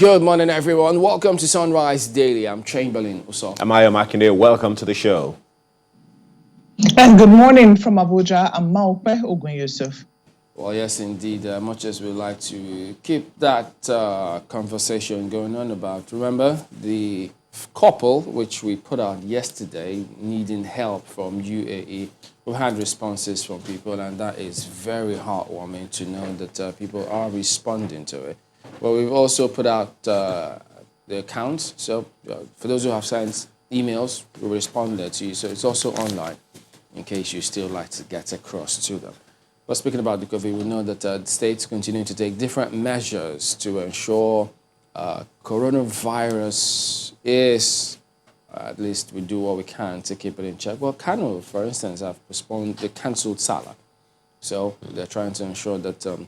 Good morning, everyone. Welcome to Sunrise Daily. I'm Chamberlain Uso. I'm Ayo Makinde. Welcome to the show. And good morning from Abuja. I'm Maupe Ogun Yusuf. Well, yes, indeed. Much as we'd like to keep that conversation going on about, remember, the couple which we put out yesterday needing help from UAE. We've had responses from people, and that is very heartwarming to know that people are responding to it. Well, we've also put out the accounts. So for those who have sent emails, we responded to you. So it's also online in case you still like to get across to them. But speaking about the COVID, we know that the states continue to take different measures to ensure coronavirus is, at least we do what we can to keep it in check. Well, Kano, for instance, have postponed the cancelled Salah. So they're trying to ensure that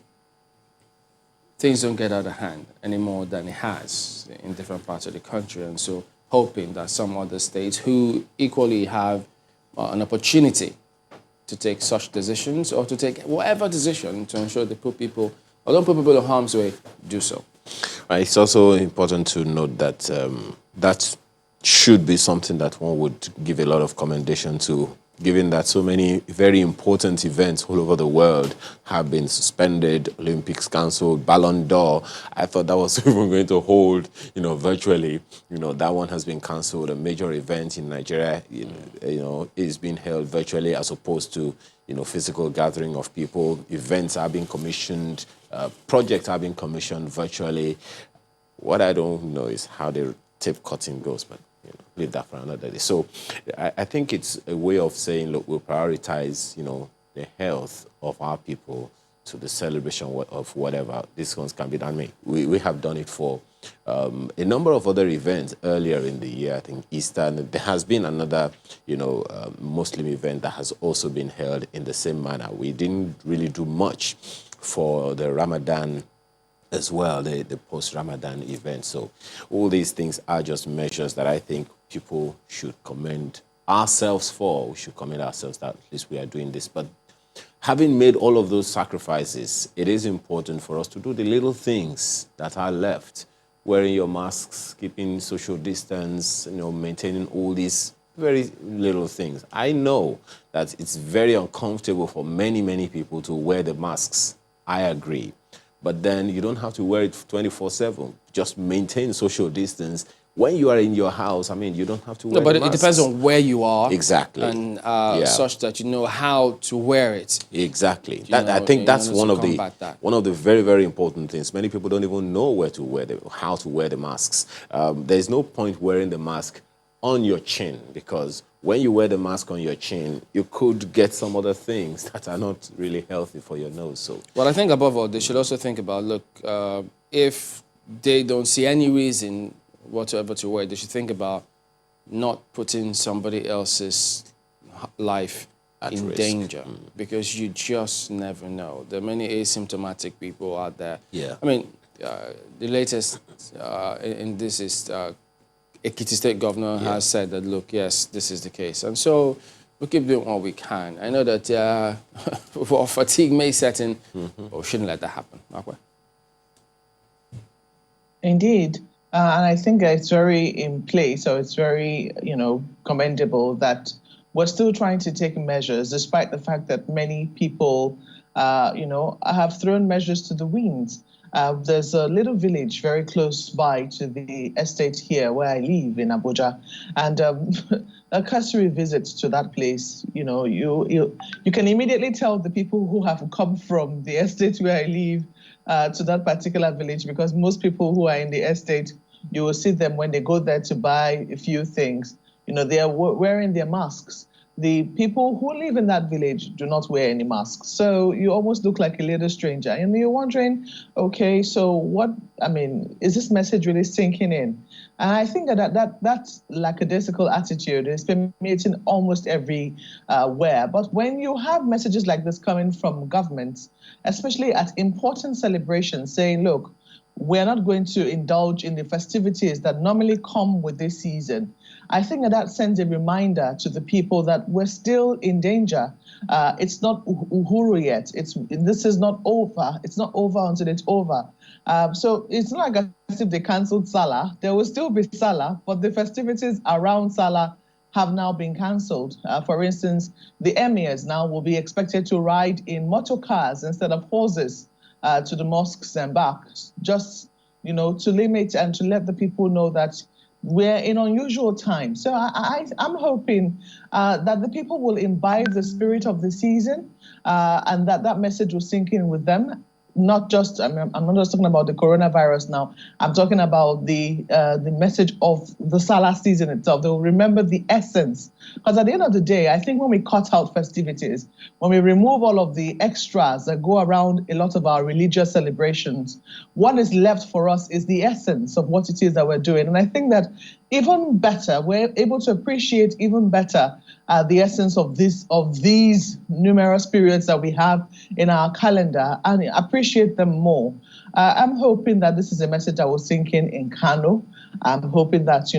things don't get out of hand any more than it has in different parts of the country. And so hoping that some other states who equally have an opportunity to take such decisions or to take whatever decision to ensure they put people or don't put people in harm's way, do so. It's also important to note that that should be something that one would give a lot of commendation to, given that so many very important events all over the world have been suspended, Olympics cancelled, Ballon d'Or. I thought that was even going to hold, virtually. That one has been cancelled. A major event in Nigeria, is being held virtually as opposed to, physical gathering of people. Events are being commissioned, projects are being commissioned virtually. What I don't know is how the tape cutting goes, but leave that for another day. So I think it's a way of saying, look, we'll prioritize, the health of our people to the celebration of whatever these ones can be done. We have done it for a number of other events earlier in the year. I think Easter, and there has been another, Muslim event that has also been held in the same manner. We didn't really do much for the Ramadan as well, the post-Ramadan event. So all these things are just measures that I think people should commend ourselves for. We should commend ourselves that at least we are doing this. But having made all of those sacrifices, it is important for us to do the little things that are left. Wearing your masks, keeping social distance, maintaining all these very little things. I know that it's very uncomfortable for many, many people to wear the masks. I agree. But then you don't have to wear it 24/7. Just maintain social distance. When you are in your house, you don't have to wear it. No, but it depends on where you are. Exactly. And such that you know how to wear it. Exactly. I think that's one of the very, very important things. Many people don't even know how to wear the masks. There's no point wearing the mask on your chin, because when you wear the mask on your chin, you could get some other things that are not really healthy for your nose. So, well, I think above all, they should also think about, look, if they don't see any reason whatsoever to wear, they should think about not putting somebody else's life in danger, because you just never know. There are many asymptomatic people out there. Yeah. The latest in this is Ekiti State Governor has said that, look, yes, this is the case. And so we keep doing what we can. I know that fatigue may set in, but we shouldn't let that happen. Okay. Indeed. And I think it's very in place, so it's very, commendable that we're still trying to take measures, despite the fact that many people, have thrown measures to the winds. There's a little village very close by to the estate here where I live in Abuja, and a cursory visit to that place, you can immediately tell the people who have come from the estate where I live to that particular village, because most people who are in the estate, you will see them when they go there to buy a few things, they are wearing their masks. The people who live in that village do not wear any masks. So you almost look like a little stranger. And you're wondering, okay, so is this message really sinking in? And I think that lackadaisical attitude is permeating almost everywhere. But when you have messages like this coming from governments, especially at important celebrations, saying, look, we're not going to indulge in the festivities that normally come with this season. I think that sends a reminder to the people that we're still in danger. It's not Uhuru yet. This is not over. It's not over until it's over. So it's not like as if they cancelled Salah. There will still be Salah, but the festivities around Salah have now been cancelled. For instance, the emirs now will be expected to ride in motor cars instead of horses to the mosques and back, just to limit and to let the people know that we're in unusual times. So I'm hoping that the people will imbibe the spirit of the season and that message will sink in with them. Not just, I'm not just talking about the coronavirus now. I'm talking about the message of the Salah season itself. They'll remember the essence. Because at the end of the day, I think when we cut out festivities, when we remove all of the extras that go around a lot of our religious celebrations, what is left for us is the essence of what it is that we're doing. And I think that even better, we're able to appreciate even better the essence of these numerous periods that we have in our calendar and appreciate them more. I'm hoping that this is a message that will sink in Kano. I'm hoping that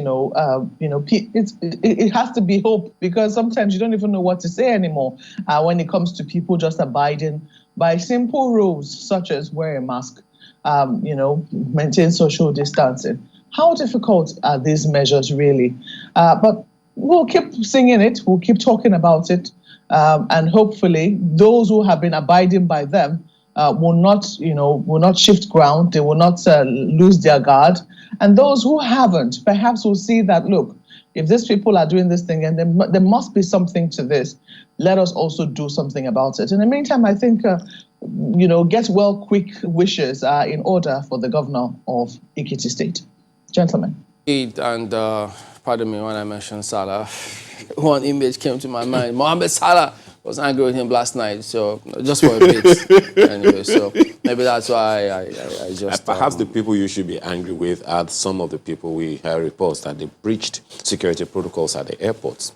it has to be hope, because sometimes you don't even know what to say anymore when it comes to people just abiding by simple rules such as wear a mask, maintain social distancing. How difficult are these measures really? But we'll keep singing it, we'll keep talking about it, and hopefully those who have been abiding by them will not shift ground, they will not lose their guard. And those who haven't, perhaps will see that, look, if these people are doing this thing and there must be something to this, let us also do something about it. In the meantime, I think, get well quick wishes are in order for the governor of Ekiti State. Gentlemen. And pardon me when I mentioned Salah, one image came to my mind. Mohamed Salah was angry with him last night, so just for a bit. Anyway, so maybe that's why I just... Perhaps the people you should be angry with are some of the people we heard reports that they breached security protocols at the airports.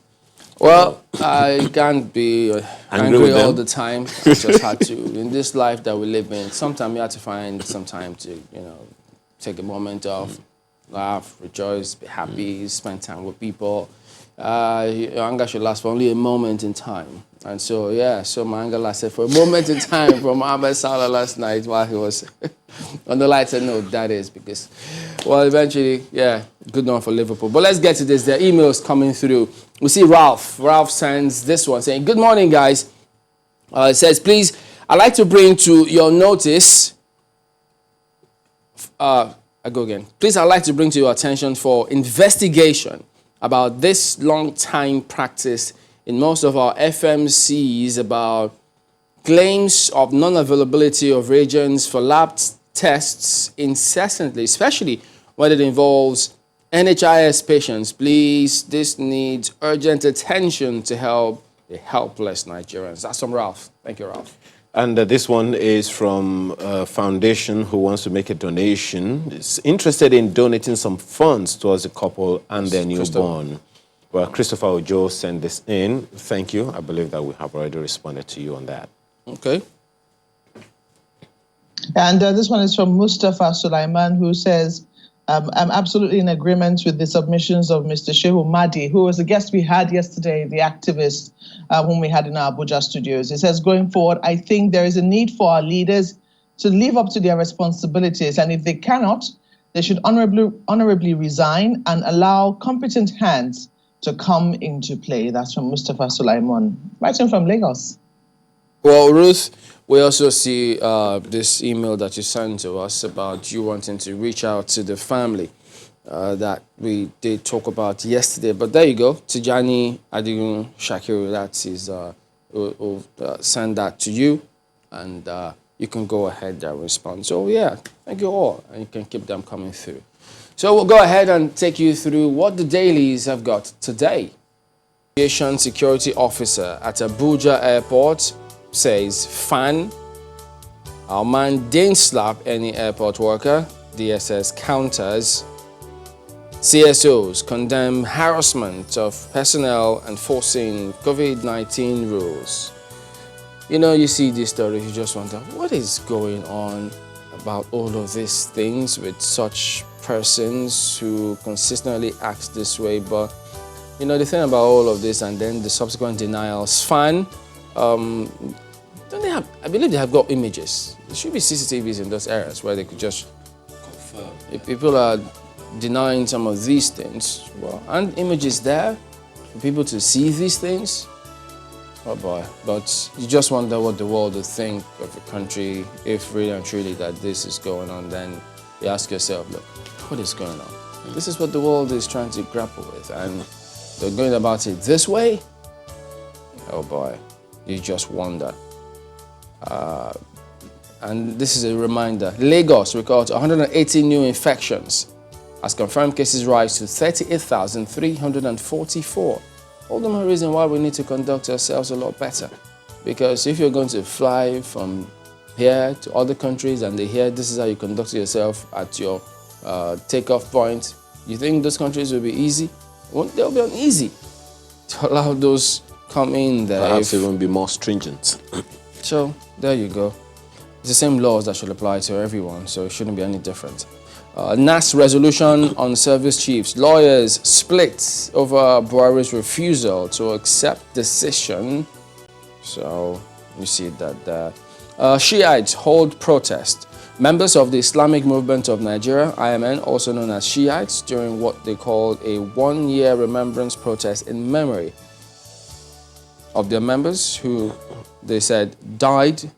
Well, I can't be angry all the time. I just had to. In this life that we live in, sometimes you have to find some time to, take a moment off, laugh, rejoice, be happy, spend time with people. Your anger should last for only a moment in time. And so, so my anger lasted for a moment in time from Mohamed Salah last night while he was on the lighter note, that is, because, well, eventually, good one for Liverpool. But let's get to this. There are emails coming through. We see Ralph. Ralph sends this one saying, good morning, guys. It says, please, I'd like to bring to your notice... I go again. Please, I'd like to bring to your attention for investigation about this long-time practice in most of our FMCs about claims of non-availability of reagents for lab tests incessantly, especially when it involves NHIS patients. Please, this needs urgent attention to help the helpless Nigerians. That's from Ralph. Thank you, Ralph. And this one is from a foundation who wants to make a donation. It's interested in donating some funds towards the couple and their newborn. Well, Christopher Ojo sent this in. Thank you. I believe that we have already responded to you on that. Okay. And this one is from Mustafa Sulaiman, who says, I'm absolutely in agreement with the submissions of Mr. Shehu Mahdi, who was a guest we had yesterday, the activist whom we had in our Abuja studios. He says, going forward, I think there is a need for our leaders to live up to their responsibilities. And if they cannot, they should honorably resign and allow competent hands to come into play. That's from Mustafa Sulaiman, writing from Lagos. Well, Ruth, we also see this email that you sent to us about you wanting to reach out to the family that we did talk about yesterday. But there you go. Tijani Adigun Shakiru, that is, we'll send that to you, and you can go ahead and respond. So, thank you all, and you can keep them coming through. So we'll go ahead and take you through what the dailies have got today. Aviation security officer at Abuja Airport says, fan, our man didn't slap any airport worker. DSS counters. CSOs condemn harassment of personnel enforcing COVID-19 rules. You see these stories, you just wonder, what is going on about all of these things with such persons who consistently act this way? But You know, the thing about all of this and then the subsequent denials, don't they have, I believe they have got images. There should be CCTVs in those areas where they could just confirm. If people are denying some of these things, well, and images there for people to see these things. Oh boy, but you just wonder what the world would think of a country if really and truly that this is going on. Then you ask yourself, look, what is going on? This is what the world is trying to grapple with, and they're going about it this way. Oh boy, you just wonder. And this is a reminder. Lagos records 180 new infections as confirmed cases rise to 38,344. All the more reason why we need to conduct ourselves a lot better. Because if you're going to fly from here to other countries and they hear this is how you conduct yourself at your takeoff point, you think those countries will be easy? Won't they'll be uneasy to allow those come in there. Perhaps it will be more stringent. So there you go. It's the same laws that should apply to everyone, so it shouldn't be any different. NAS resolution on service chiefs. Lawyers split over Buhari's refusal to accept decision. So you see that there. Shiites hold protest. Members of the Islamic Movement of Nigeria, IMN, also known as Shiites, during what they called a one-year remembrance protest in memory of their members who, they said, died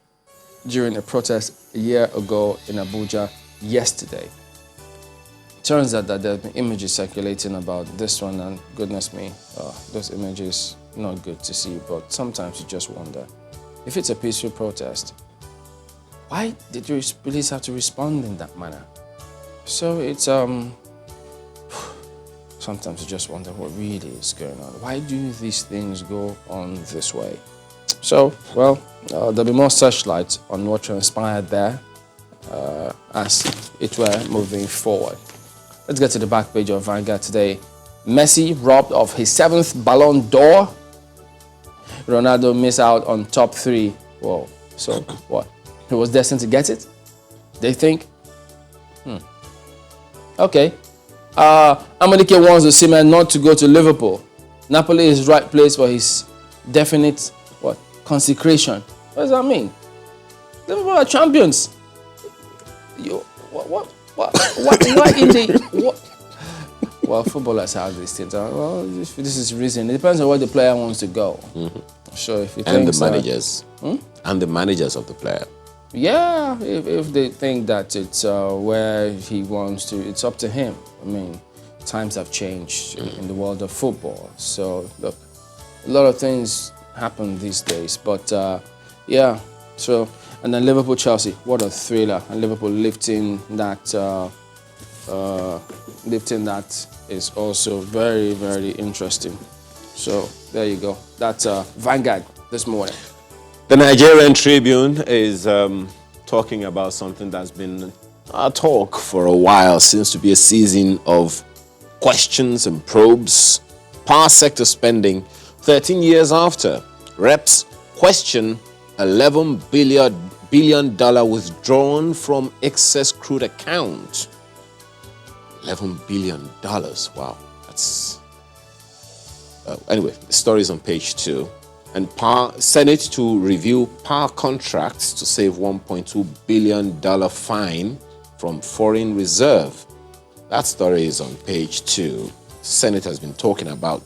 during a protest a year ago in Abuja yesterday. Turns out that there have been images circulating about this one, and goodness me, those images, not good to see, but sometimes you just wonder, if it's a peaceful protest, why did the police have to respond in that manner? So it's, sometimes you just wonder what really is going on. Why do these things go on this way? So, well, there'll be more searchlight on what transpired there as it were moving forward. Let's get to the back page of Vanguard today. Messi robbed of his 7th Ballon d'Or. Ronaldo missed out on top 3. Whoa, so what? He was destined to get it? They think? Okay. Amadike wants the Seaman not to go to Liverpool. Napoli is right place for his definite consecration. What does that mean? Liverpool are champions. Well, footballers have these things. Well, this is the reason. It depends on where the player wants to go. So if you think the managers. And the managers of the player. Yeah, if they think that it's where he wants to, it's up to him. I mean, times have changed in the world of football. So, look, a lot of things happen these days. But, yeah, so, and then Liverpool-Chelsea, what a thriller. And Liverpool lifting that is also very, very interesting. So, there you go. That's Vanguard this morning. The Nigerian Tribune is talking about something that's been a talk for a while. Seems to be a season of questions and probes. Power sector spending 13 years after. Reps question $11 billion withdrawn from excess crude account. $11 billion. Wow. That's... anyway, the story is on page 2. And Senate to review power contracts to save $1.2 billion fine from foreign reserve. That story is on page 2. Senate has been talking about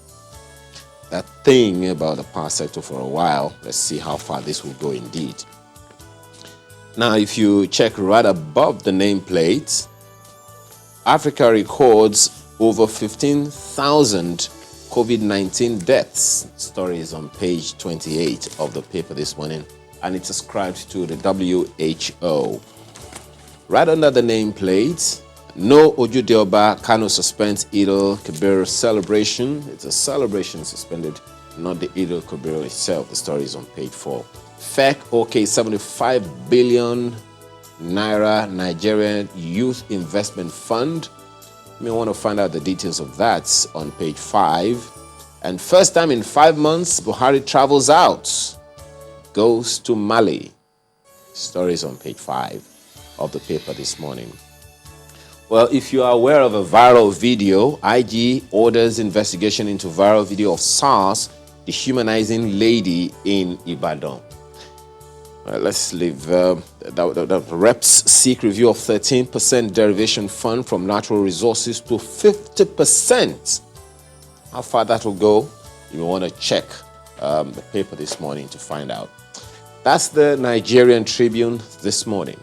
that thing about the power sector for a while. Let's see how far this will go indeed. Now, if you check right above the nameplate, Africa records over 15,000 COVID-19 deaths. Story is on page 28 of the paper this morning, and it's ascribed to the WHO. Right under the nameplate, no Ojude-Oba Kano suspends Eid al-Kabir celebration. It's a celebration suspended, not the Eid al-Kabir itself. The story is on page 4. FEC OK 75 billion naira Nigerian Youth Investment Fund. You may want to find out the details of that on page 5. And first time in 5 months, Buhari travels out, goes to Mali. Stories on page 5 of the paper this morning. Well, if you are aware of a viral video, IG orders investigation into viral video of SARS dehumanizing lady in Ibadan. Let's leave the reps seek review of 13% derivation fund from natural resources to 50%. How far that will go, you may want to check the paper this morning to find out. That's the Nigerian Tribune this morning.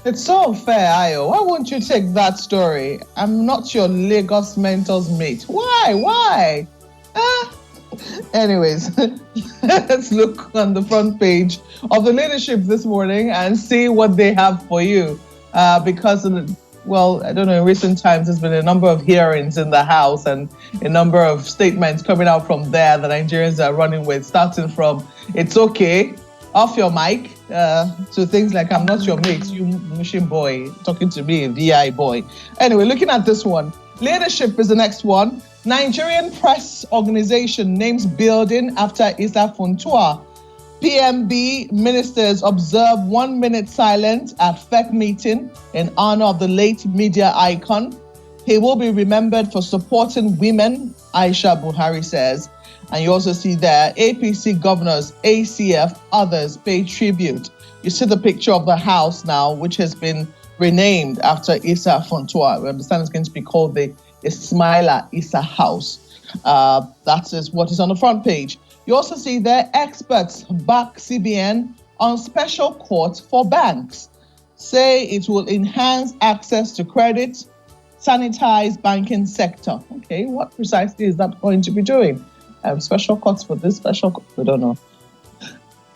It's so fair, Ayo. Why won't you take that story? I'm not your Lagos mentor's mate. Why? Anyways, let's look on the front page of the leadership this morning and see what they have for you. Because, well, I don't know, in recent times, there's been a number of hearings in the House and a number of statements coming out from there that Nigerians are running with, starting from, it's okay, off your mic, to things like, I'm not your mate, you machine boy, talking to me, VI boy. Anyway, looking at this one, leadership is the next one. Nigerian Press Organization names building after Issa Funtua. PMB ministers observe 1 minute silence at FEC meeting in honor of the late media icon. He will be remembered for supporting women, Aisha Buhari says. And you also see there, APC governors, ACF, others pay tribute. You see the picture of the house now, which has been renamed after Issa Funtua. We understand it's going to be called the Ismaila Issa House. That is what is on the front page. You also see there, experts back CBN on special court for banks. Say it will enhance access to credit, sanitize banking sector. Okay, what precisely is that going to be doing? Special courts for this, special court, we don't know.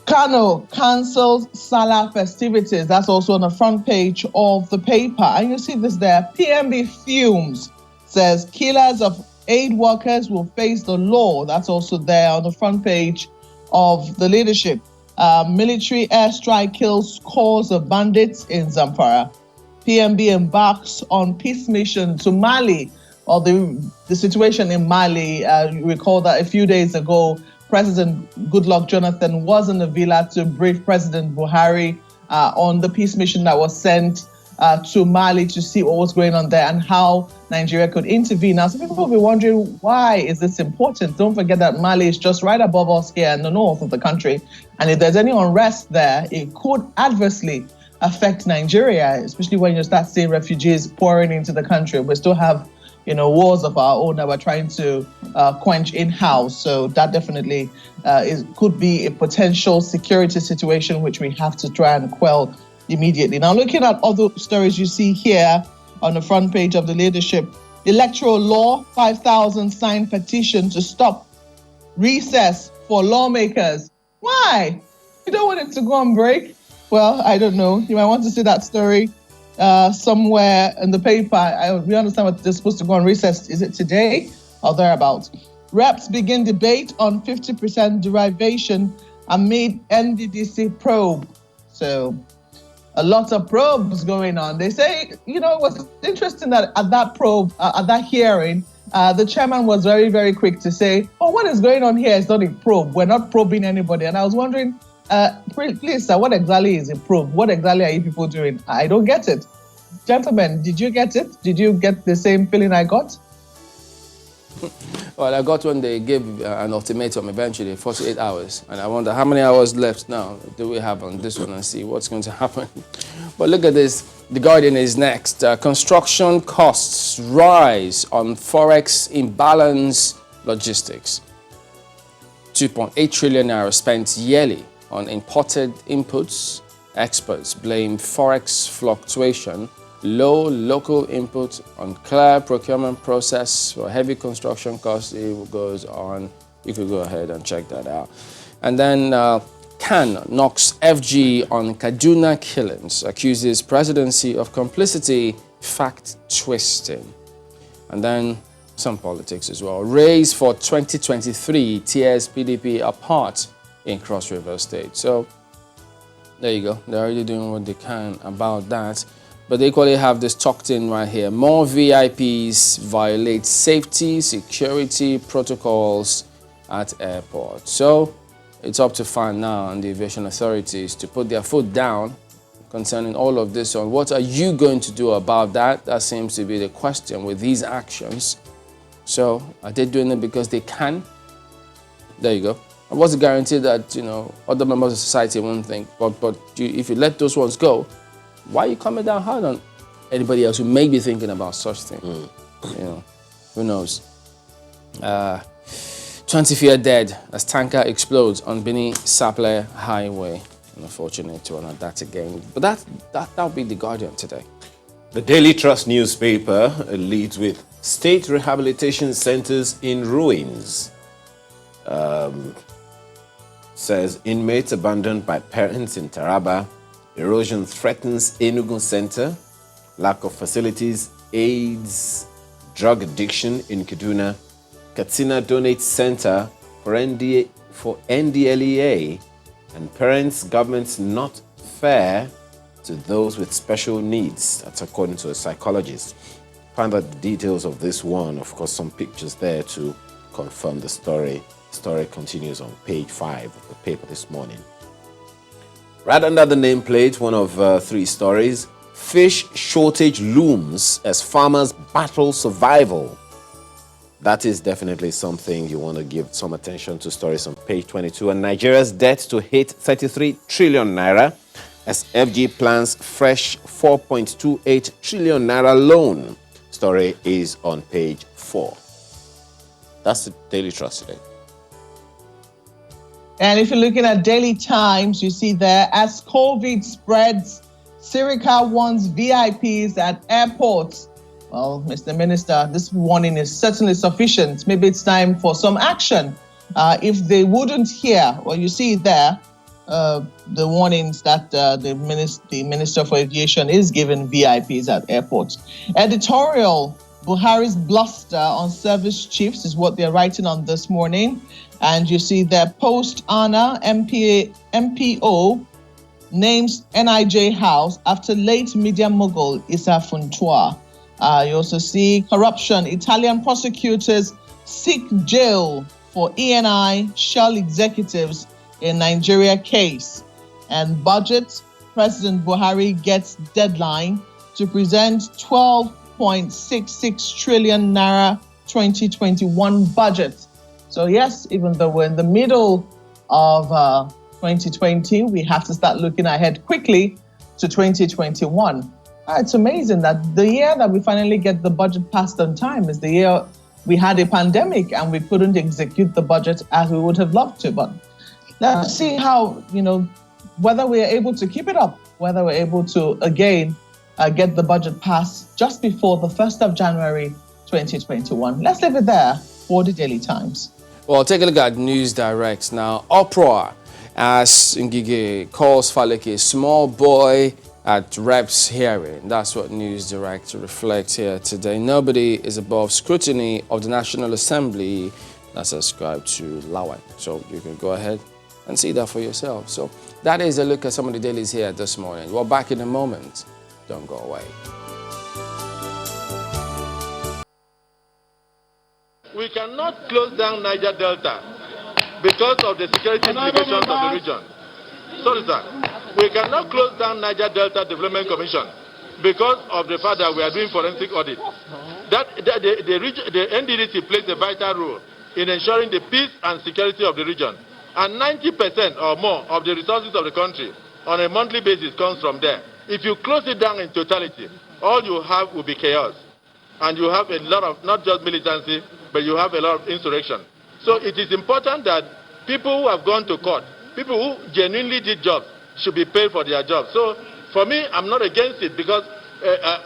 Kano cancels Salah festivities. That's also on the front page of the paper. And you see this there, PMB fumes, says killers of aid workers will face the law. That's also there on the front page of the leadership. Military airstrike kills scores of bandits in Zamfara. PMB embarks on peace mission to Mali, or the situation in Mali. You recall that a few days ago, President Goodluck Jonathan was in the villa to brief President Buhari on the peace mission that was sent to Mali to see what was going on there and how Nigeria could intervene. Now, some people will be wondering, why is this important? Don't forget that Mali is just right above us here in the north of the country. And if there's any unrest there, it could adversely affect Nigeria, especially when you start seeing refugees pouring into the country. We still have, wars of our own that we're trying to quench in-house. So that definitely could be a potential security situation which we have to try and quell immediately. Now, looking at other stories you see here on the front page of the leadership, electoral law, 5,000 signed petition to stop recess for lawmakers. Why? You don't want it to go on break? Well, I don't know. You might want to see that story somewhere in the paper. We understand what they're supposed to go on recess. Is it today or thereabouts? Reps begin debate on 50% derivation amid NDDC probe. So a lot of probes going on. They say, it was interesting that at that probe, at that hearing, the chairman was very, very quick to say, what is going on here is not a probe. We're not probing anybody. And I was wondering, please, sir, what exactly is a probe? What exactly are you people doing? I don't get it. Gentlemen, did you get it? Did you get the same feeling I got? Well, I got when they gave an ultimatum eventually, 48 hours. And I wonder how many hours left now do we have on this one and see what's going to happen. But look at this. The Guardian is next. Construction costs rise on Forex imbalance logistics. 2.8 trillion naira spent yearly on imported inputs. Experts blame Forex fluctuation, low local input, unclear procurement process for heavy construction costs. It goes on. You could go ahead and check that out. And then Khan knocks FG on Kaduna killings, accuses presidency of complicity, fact twisting. And then some politics as well. Race for 2023 tears PDP apart in Cross River State. So there you go. They're already doing what they can about that. But they equally have this tucked in right here. More VIPs violate safety, security protocols at airports. So it's up to fun now on the aviation authorities to put their foot down, concerning all of this on. What are you going to do about that? That seems to be the question with these actions. So are they doing it because they can? There you go. And what's the guarantee that, other members of society won't think? But if you let those ones go, why are you coming down hard on anybody else who may be thinking about such things? Who knows? 20 feet dead as tanker explodes on Benin Sapele Highway. Unfortunate to honor that again. But that'll be the Guardian today. The Daily Trust newspaper leads with state rehabilitation centers in ruins. Says inmates abandoned by parents in Taraba. Erosion threatens Enugu Center. Lack of facilities aids drug addiction in Kaduna. Katsina donates center for NDLEA. And parents, governments not fair to those with special needs. That's according to a psychologist. Find out the details of this one. Of course, some pictures there to confirm the story. The story continues on page 5 of the paper this morning. Right under the nameplate, one of 3 stories. Fish shortage looms as farmers battle survival. That is definitely something you want to give some attention to. Stories on page 22. And Nigeria's debt to hit 33 trillion naira as FG plans fresh 4.28 trillion naira loan. Story is on page 4. That's the Daily Trust today. And if you're looking at Daily Times, you see there, as COVID spreads, Sirica warns VIPs at airports. Well, Mr. Minister, this warning is certainly sufficient. Maybe it's time for some action. If they wouldn't hear, well, you see there, the warnings that the Minister for Aviation is giving VIPs at airports. Editorial, Buhari's bluster on service chiefs is what they're writing on this morning. And you see their post-Anna MPO names NIJ House after late media mogul Issa Funtua. You also see corruption. Italian prosecutors seek jail for ENI Shell executives in Nigeria case. And budget, President Buhari gets deadline to present 12.66 trillion naira 2021 budget. So yes, even though we're in the middle of 2020, we have to start looking ahead quickly to 2021. It's amazing that the year that we finally get the budget passed on time is the year we had a pandemic and we couldn't execute the budget as we would have loved to. But let's see how, whether we are able to keep it up, whether we're able to, again, get the budget passed just before the 1st of January 2021. Let's leave it there for the Daily Times. Well, take a look at News Direct now. Uproar as Ngige calls Faleke a small boy at Reps hearing. That's what News Direct reflects here today. Nobody is above scrutiny of the National Assembly. That's ascribed to Lawan. So you can go ahead and see that for yourself. So that is a look at some of the dailies here this morning. We're back in a moment. Don't go away. We cannot close down Niger Delta because of the security implications of the region. Sorry, sir. We cannot close down Niger Delta Development Commission because of the fact that we are doing forensic audit. The NDDC plays a vital role in ensuring the peace and security of the region. And 90% or more of the resources of the country on a monthly basis comes from there. If you close it down in totality, all you have will be chaos. And you have a lot of, not just militancy, but you have a lot of insurrection. So it is important that people who have gone to court, people who genuinely did jobs, should be paid for their jobs. So for me, I'm not against it because,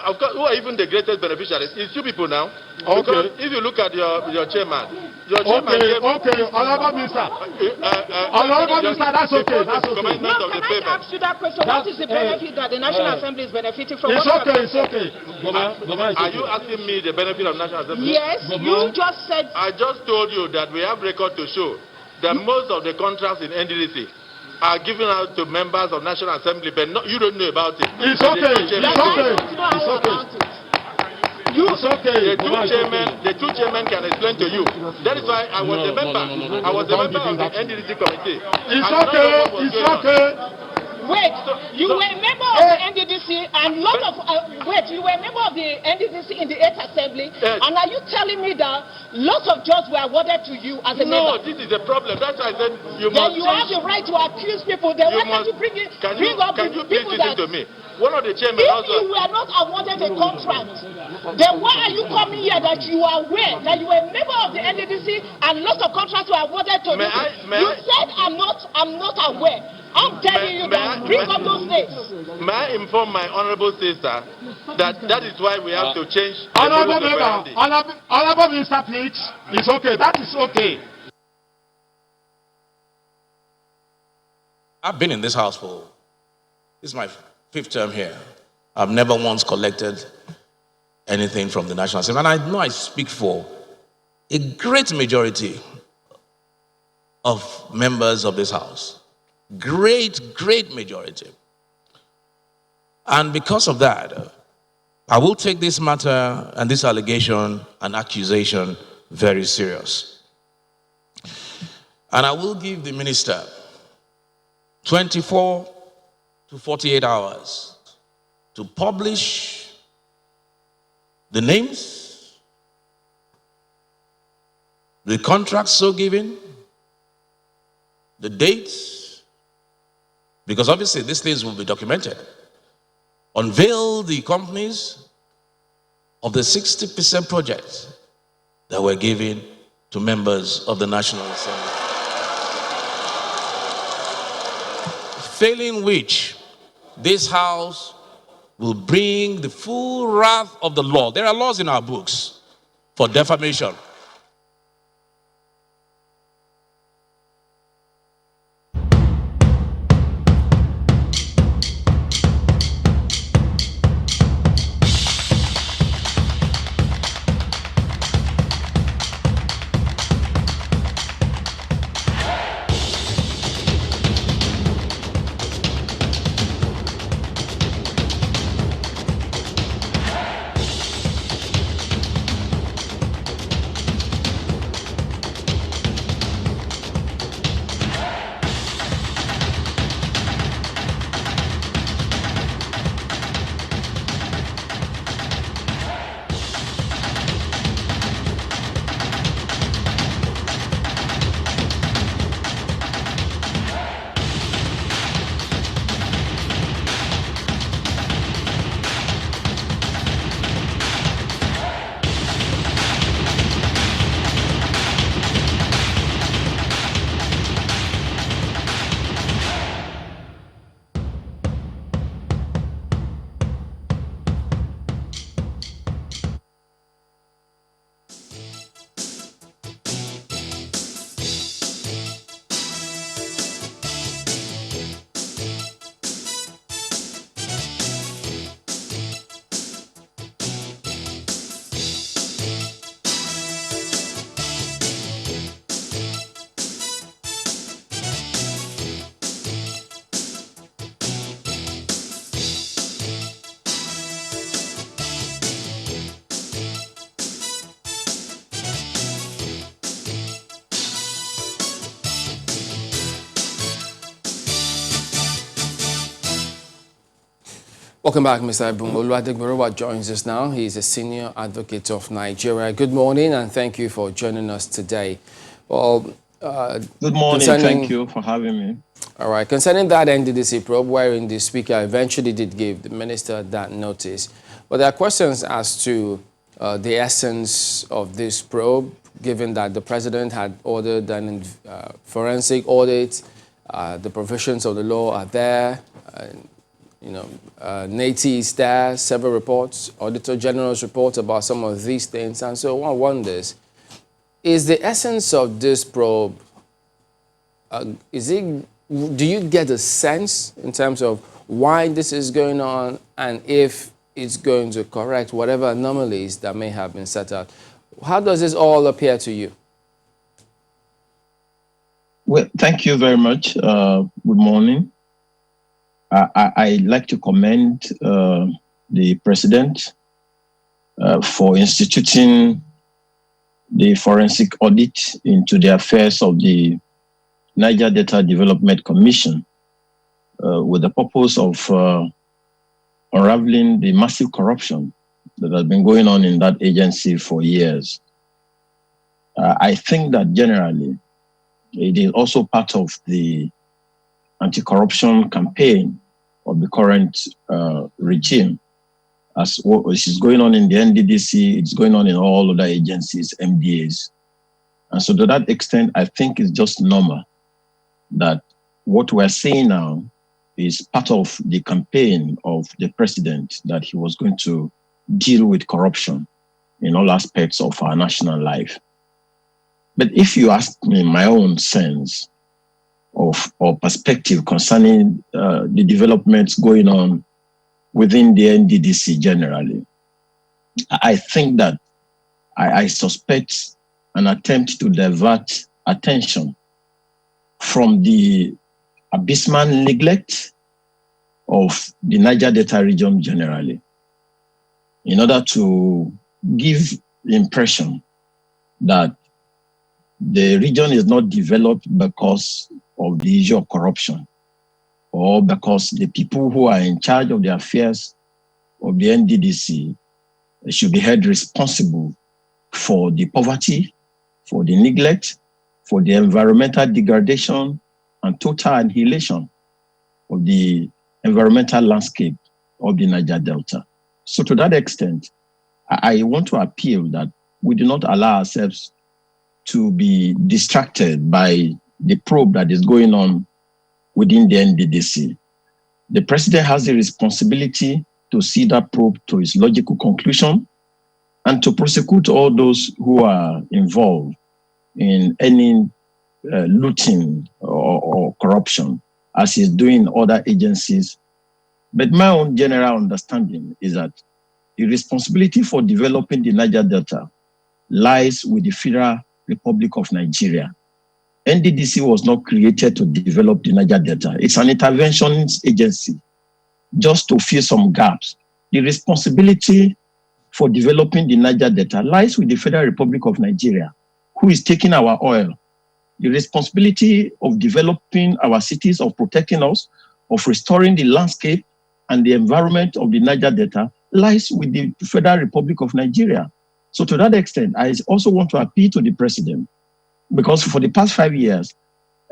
of course, who are even the greatest beneficiaries? It's you people now. Okay. Because if you look at your chairman, Honorable Minister. Honorable Minister, that's okay. That's okay. Now, can I ask you that question? What is the benefit that the National Assembly is benefiting from? It's okay, it's okay. Are you asking me the benefit of National Assembly? Yes, you just said. I just told you that we have record to show that most of the contracts in NDDC are given out to members of National Assembly, but you don't know about it. It's okay. It's okay. It's okay. The two chairmen can explain to you. That is why I was a member. I was a member of the NDDC committee. It's okay. It's okay. Wait, you were a member of the NDDC and lot of you were a member of the NDDC in the 8th Assembly, and are you telling me that lots of jobs were awarded to you as a member? No, this is a problem. That's why I said you then must. You have the right to accuse people. Then why can't you bring up Can you please people listen that? to me? One of the chairmen If also. you were not awarded a contract, then why are you coming here that you are aware that you were a member of the NDDC and lots of contracts were awarded to you? You said I'm not aware. I'm telling you that bring up those dates. May I inform my honorable sister that is why we have to change the Honorable modus member, operandi. honorable minister, please. It's okay. That is okay. I've been in this house this is my 5th term here. I've never once collected anything from the National Assembly. And I know I speak for a great majority of members of this house. Great majority. And because of that, I will take this matter and this allegation and accusation very serious. And I will give the minister 24 to 48 hours to publish the names, the contracts so given, the dates, because obviously these things will be documented. Unveil the companies of the 60% projects that were given to members of the National Assembly. Failing which, this house will bring the full wrath of the law. There are laws in our books for defamation. Welcome back, Mr. Oluwadegborowa joins us now. He is a senior advocate of Nigeria. Good morning, and thank you for joining us today. Well, good morning. Thank you for having me. All right. Concerning that NDDC probe, wherein the speaker eventually did give the minister that notice, but there are questions as to the essence of this probe, given that the president had ordered an forensic audit, the provisions of the law are there. NATI is there, several reports, Auditor General's report about some of these things. And so one wonders, is the essence of this probe, do you get a sense in terms of why this is going on and if it's going to correct whatever anomalies that may have been set out? How does this all appear to you? Well, thank you very much. Good morning. I'd like to commend the president for instituting the forensic audit into the affairs of the Niger Delta Development Commission. with the purpose of unraveling the massive corruption that has been going on in that agency for years. I think that generally it is also part of the anti-corruption campaign of the current regime. As what is going on in the NDDC, it's going on in all other agencies, MDAs. And so to that extent, I think it's just normal that what we're seeing now is part of the campaign of the president, that he was going to deal with corruption in all aspects of our national life. But if you ask me my own sense of or perspective concerning the developments going on within the NDDC generally, I think that I suspect an attempt to divert attention from the abysmal neglect of the Niger Delta region generally, in order to give the impression that the region is not developed because of the issue of corruption, or because the people who are in charge of the affairs of the NDDC should be held responsible for the poverty, for the neglect, for the environmental degradation and total annihilation of the environmental landscape of the Niger Delta. So to that extent, I want to appeal that we do not allow ourselves to be distracted by the probe that is going on within the NDDC. The president has the responsibility to see that probe to its logical conclusion and to prosecute all those who are involved in any looting or corruption, as he's doing in other agencies. But my own general understanding is that the responsibility for developing the Niger Delta lies with the Federal Republic of Nigeria. NDDC was not created to develop the Niger Delta. It's an interventionist agency just to fill some gaps. The responsibility for developing the Niger Delta lies with the Federal Republic of Nigeria, who is taking our oil. The responsibility of developing our cities, of protecting us, of restoring the landscape and the environment of the Niger Delta lies with the Federal Republic of Nigeria. So to that extent, I also want to appeal to the president, because for the past 5 years,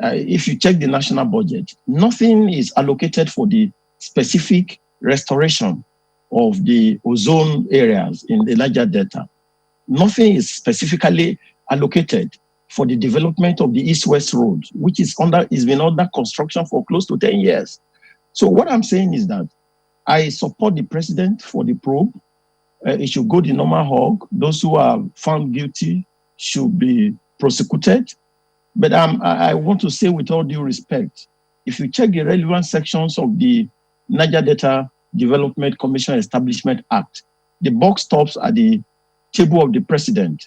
if you check the national budget, nothing is allocated for the specific restoration of the ozone areas in the Niger Delta. Nothing is specifically allocated for the development of the East-West Road, which is been under construction for close to 10 years. So what I'm saying is that I support the president for the probe. It should go the normal hog. Those who are found guilty should be prosecuted. But I want to say, with all due respect, if you check the relevant sections of the Niger Delta Development Commission Establishment Act, the box stops at the table of the president.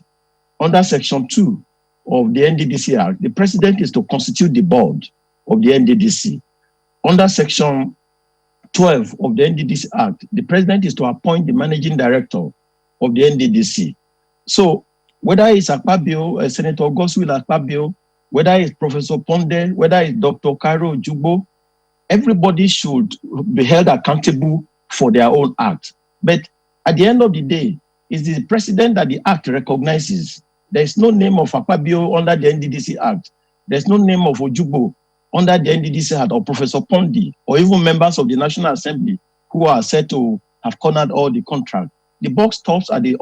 Under Section 2 of the NDDC Act, the president is to constitute the board of the NDDC. Under Section 12 of the NDDC Act, the president is to appoint the managing director of the NDDC. So whether it's Akpabio, Senator Goswill Akpabio, whether it's Professor Ponde, whether it's Dr. Cairo Jugbo, everybody should be held accountable for their own act. But at the end of the day, it's the president that the act recognizes. There's no name of Akpabio under the NDDC Act. There's no name of Ojugbo under the NDDC Act, or Professor Pondi, or even members of the National Assembly who are said to have cornered all the contract. The box stops at the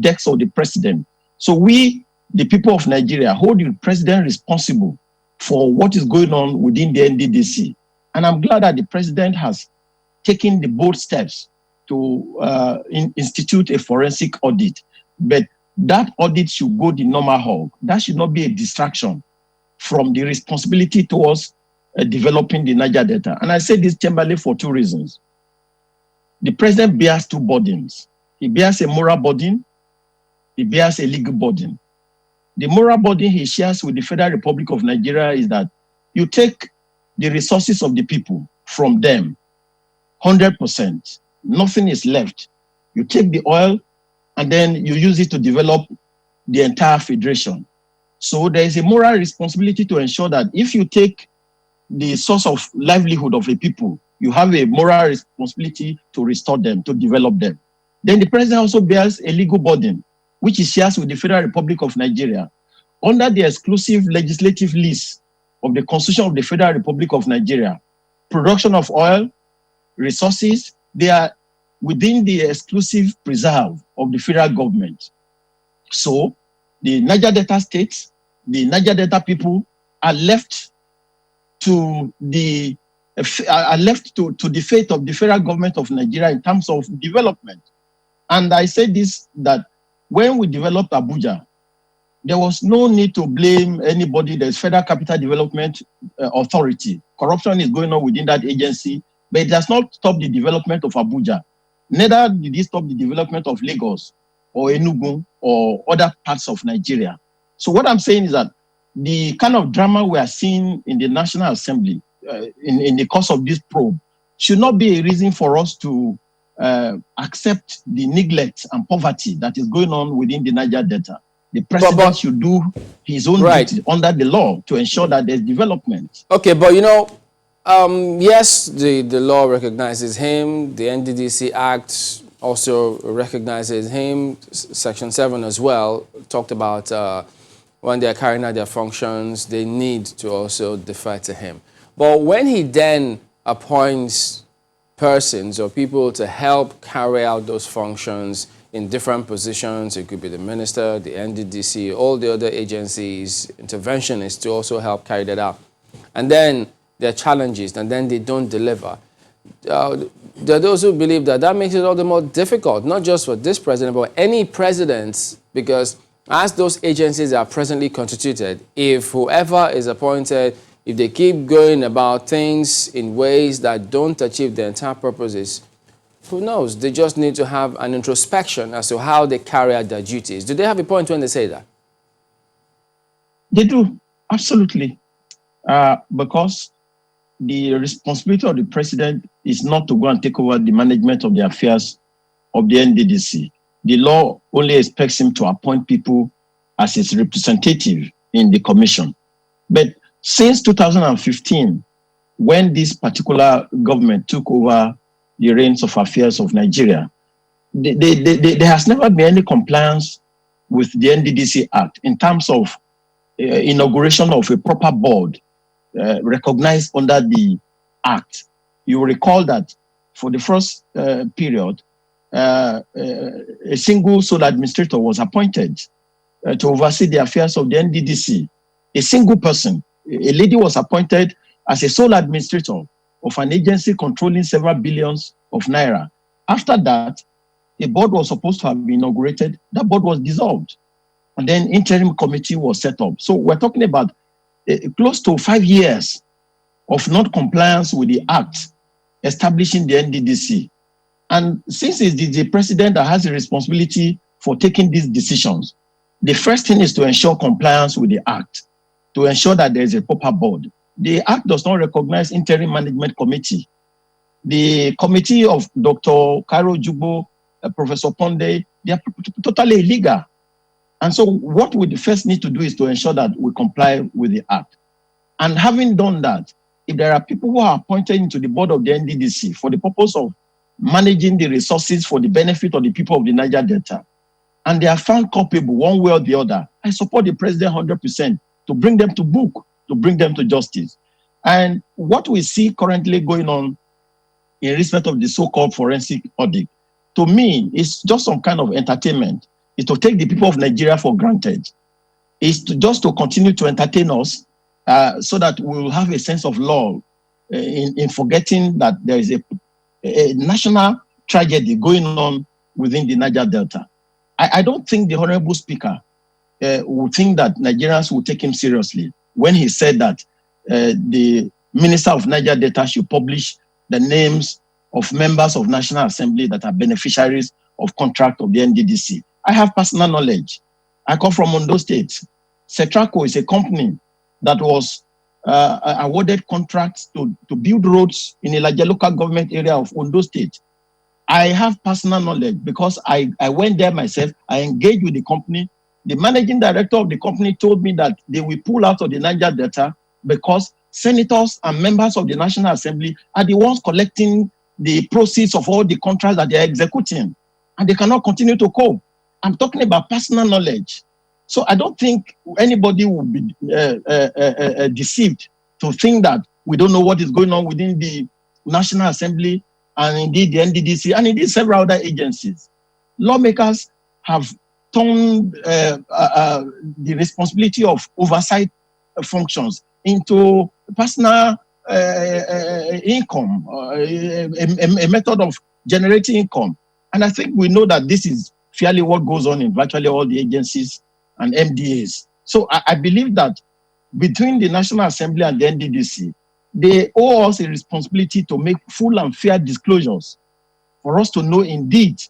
decks of the president. So we, the people of Nigeria, hold the president responsible for what is going on within the NDDC. And I'm glad that the president has taken the bold steps to institute a forensic audit. But that audit should go the normal hog. That should not be a distraction from the responsibility towards developing the Niger Delta. And I say this, Chamberlain, for two reasons. The president bears two burdens. He bears a moral burden. He bears a legal burden. The moral burden he shares with the Federal Republic of Nigeria is that you take the resources of the people from them, 100%. Nothing is left. You take the oil and then you use it to develop the entire federation. So there is a moral responsibility to ensure that if you take the source of livelihood of a people, you have a moral responsibility to restore them, to develop them. Then the president also bears a legal burden, which he shares with the Federal Republic of Nigeria. Under the exclusive legislative list of the Constitution of the Federal Republic of Nigeria, production of oil, resources, they are within the exclusive preserve of the federal government. So the Niger Delta states, the Niger Delta people are left to the fate of the federal government of Nigeria in terms of development. And I say this, that when we developed Abuja, there was no need to blame anybody. There's Federal Capital Development Authority. Corruption is going on within that agency, but it does not stop the development of Abuja. Neither did it stop the development of Lagos or Enugu or other parts of Nigeria. So what I'm saying is that the kind of drama we are seeing in the National Assembly in the course of this probe should not be a reason for us to accept the neglect and poverty that is going on within the Niger Delta. The president should do his own duty under the law to ensure that there's development. Okay, but yes, the law recognizes him. The NDDC Act also recognizes him. Section 7 as well talked about when they're carrying out their functions, they need to also defer to him. But when he then appoints persons or people to help carry out those functions in different positions, it could be the minister, the NDDC, all the other agencies, interventionists to also help carry that out. And then there are challenges, and then they don't deliver. There are those who believe that that makes it all the more difficult, not just for this president, but any presidents, because as those agencies are presently constituted, if whoever is appointed, if they keep going about things in ways that don't achieve their entire purposes, who knows? They just need to have an introspection as to how they carry out their duties. Do they have a point when they say that? They do, absolutely. Because the responsibility of the president is not to go and take over the management of the affairs of the NDDC. The law only expects him to appoint people as his representative in the commission. But since 2015, when this particular government took over the reins of affairs of Nigeria, there has never been any compliance with the NDDC Act in terms of inauguration of a proper board recognized under the Act. You will recall that for the first period, a single sole administrator was appointed to oversee the affairs of the NDDC. A single person, a lady was appointed as a sole administrator of an agency controlling several billions of naira. After that, a board was supposed to have been inaugurated. That board was dissolved. And then interim committee was set up. So we're talking about close to 5 years of non-compliance with the Act establishing the NDDC. And since it's the president that has the responsibility for taking these decisions, the first thing is to ensure compliance with the Act, to ensure that there is a proper board. The Act does not recognize interim management committee. The committee of Dr. Cairo Jubo, Professor Ponde, they are totally illegal. And so what we first need to do is to ensure that we comply with the Act. And having done that, if there are people who are appointed into the board of the NDDC for the purpose of managing the resources for the benefit of the people of the Niger Delta, and they are found culpable one way or the other, I support the president 100% to bring them to book, to bring them to justice. And what we see currently going on in respect of the so-called forensic audit, to me, is just some kind of entertainment. It's to take the people of Nigeria for granted. It's just to continue to entertain us so that we will have a sense of law in forgetting that there is a national tragedy going on within the Niger Delta. I don't think the Honorable Speaker would think that Nigerians will take him seriously when he said that the Minister of Niger Delta should publish the names of members of National Assembly that are beneficiaries of contract of the NDDC. I have personal knowledge. I come from Ondo State. Cetraco is a company that was awarded contracts to build roads in a larger local government area of Ondo State. I have personal knowledge because I went there myself. I engaged with the company. The managing director of the company told me that they will pull out of the Niger Delta because senators and members of the National Assembly are the ones collecting the proceeds of all the contracts that they are executing, and they cannot continue to cope. I'm talking about personal knowledge. So I don't think anybody will be deceived to think that we don't know what is going on within the National Assembly and indeed the NDDC and indeed several other agencies. Lawmakers have turned the responsibility of oversight functions into personal income, a method of generating income. And I think we know that this is fairly what goes on in virtually all the agencies and MDAs. So I believe that between the National Assembly and the NDDC, they owe us a responsibility to make full and fair disclosures for us to know indeed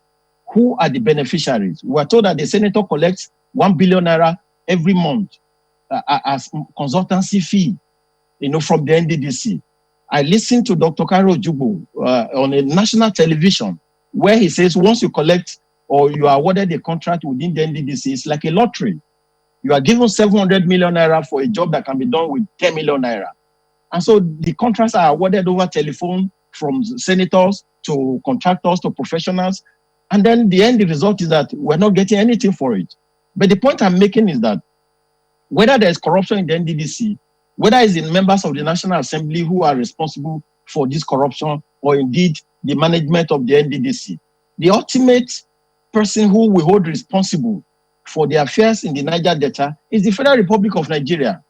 who are the beneficiaries. We are told that the senator collects 1 billion naira every month as consultancy fee, from the NDDC. I listened to Dr. Cairo Jubo on a national television where he says once you collect or you are awarded a contract within the NDDC, it's like a lottery. You are given 700 million naira for a job that can be done with 10 million naira. And so the contracts are awarded over telephone from senators to contractors to professionals. And then the end result is that we're not getting anything for it. But the point I'm making is that whether there's corruption in the NDDC, whether it's in members of the National Assembly who are responsible for this corruption, or indeed the management of the NDDC, the ultimate person who we hold responsible for the affairs in the Niger Delta is the Federal Republic of Nigeria.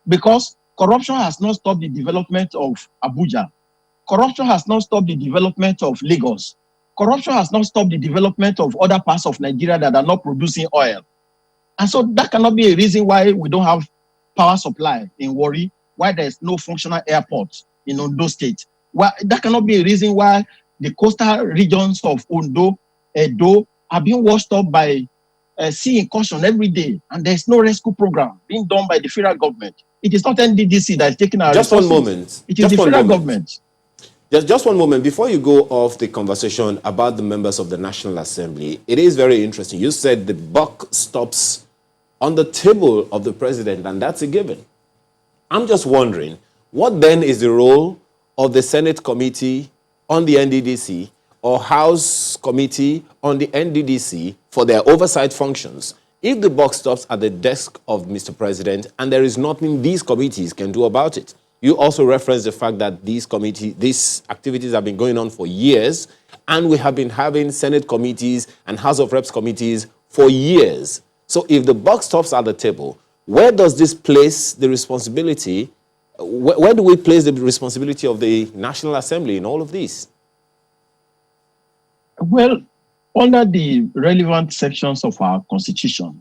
Because corruption has not stopped the development of Abuja. Corruption has not stopped the development of Lagos. Corruption has not stopped the development of other parts of Nigeria that are not producing oil. And so that cannot be a reason why we don't have power supply in Warri, why there's no functional airport in Ondo State. Well, that cannot be a reason why the coastal regions of Ondo, Edo are being washed up by sea incursion every day, and there's no rescue program being done by the federal government. It is not NDDC that is taking our resources. One moment. It is the federal government. Just one moment. Before you go off the conversation about the members of the National Assembly, it is very interesting. You said the buck stops on the table of the president, and that's a given. I'm just wondering, what then is the role of the Senate committee on the NDDC or House committee on the NDDC for their oversight functions if the buck stops at the desk of Mr. President and there is nothing these committees can do about it? You also referenced the fact that these activities have been going on for years, and we have been having Senate committees and House of Reps committees for years. So if the buck stops at the table, where does this place the responsibility? Where do we place the responsibility of the National Assembly in all of this? Well, under the relevant sections of our Constitution,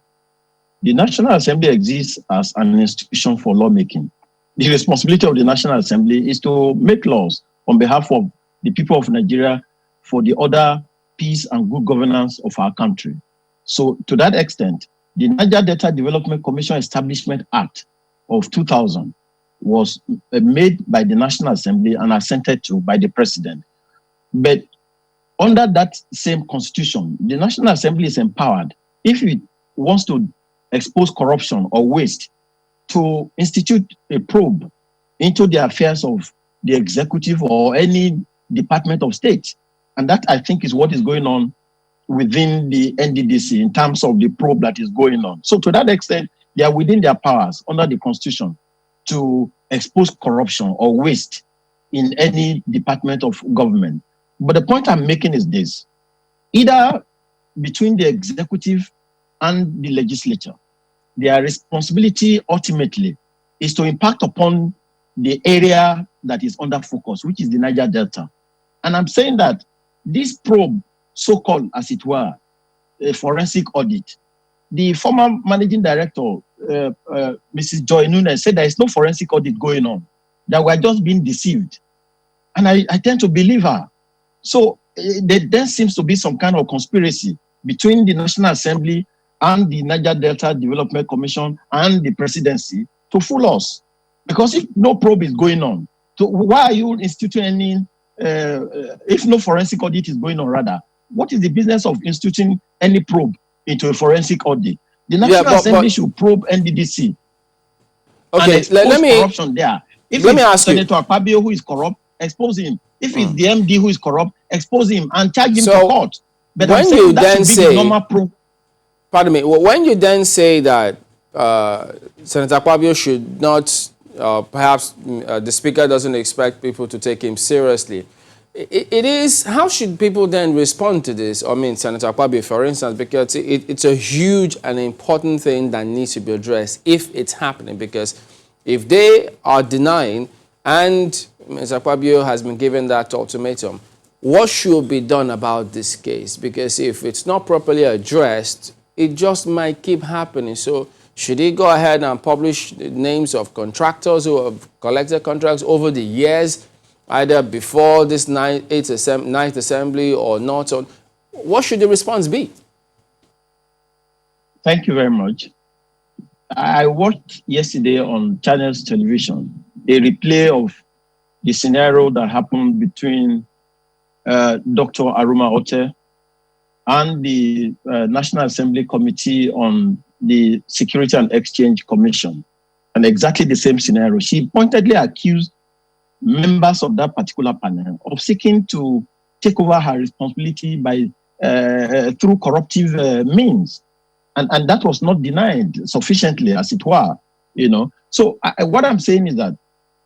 the National Assembly exists as an institution for lawmaking. The responsibility of the National Assembly is to make laws on behalf of the people of Nigeria for the order, peace, and good governance of our country. So to that extent, the Niger Delta Development Commission Establishment Act of 2000 was made by the National Assembly and assented to by the President. But under that same constitution, the National Assembly is empowered, if it wants to expose corruption or waste, to institute a probe into the affairs of the executive or any department of state. And that, I think, is what is going on within the NDDC in terms of the probe that is going on. So to that extent, they are within their powers under the Constitution to expose corruption or waste in any department of government. But the point I'm making is this: either between the executive and the legislature, their responsibility ultimately is to impact upon the area that is under focus, which is the Niger Delta. And I'm saying that this probe, so-called, as it were, a forensic audit, the former managing director, Mrs. Joy Nunes, said there is no forensic audit going on, that we're just being deceived. And I tend to believe her. So there seems to be some kind of conspiracy between the National Assembly and the Niger Delta Development Commission and the presidency to fool us. Because if no probe is going on, so why are you instituting any, if no forensic audit is going on rather, what is the business of instituting any probe into a forensic audit? The National Assembly should probe NDDC. Okay, let me corruption there. If Let me it's ask you. Senator Akpabio who is corrupt, expose him. If it's the MD who is corrupt, expose him and charge him to court. But I'm saying that should be the normal proof. Pardon me. When you then say that Senator Akpabio should not, perhaps the speaker doesn't expect people to take him seriously, it is, how should people then respond to this? I mean, Senator Akpabio, for instance, because it's a huge and important thing that needs to be addressed if it's happening. Because if they are denying and Mr. Akpabio has been given that ultimatum, what should be done about this case? Because if it's not properly addressed, it just might keep happening. So should he go ahead and publish the names of contractors who have collected contracts over the years, either before this ninth assembly or not? Or what should the response be? Thank you very much. I watched yesterday on Channels Television a replay of the scenario that happened between Dr. Aroma Ote and the National Assembly Committee on the Security and Exchange Commission. And exactly the same scenario. She pointedly accused members of that particular panel of seeking to take over her responsibility by through corruptive means. And that was not denied sufficiently, as it were, you know. So what I'm saying is that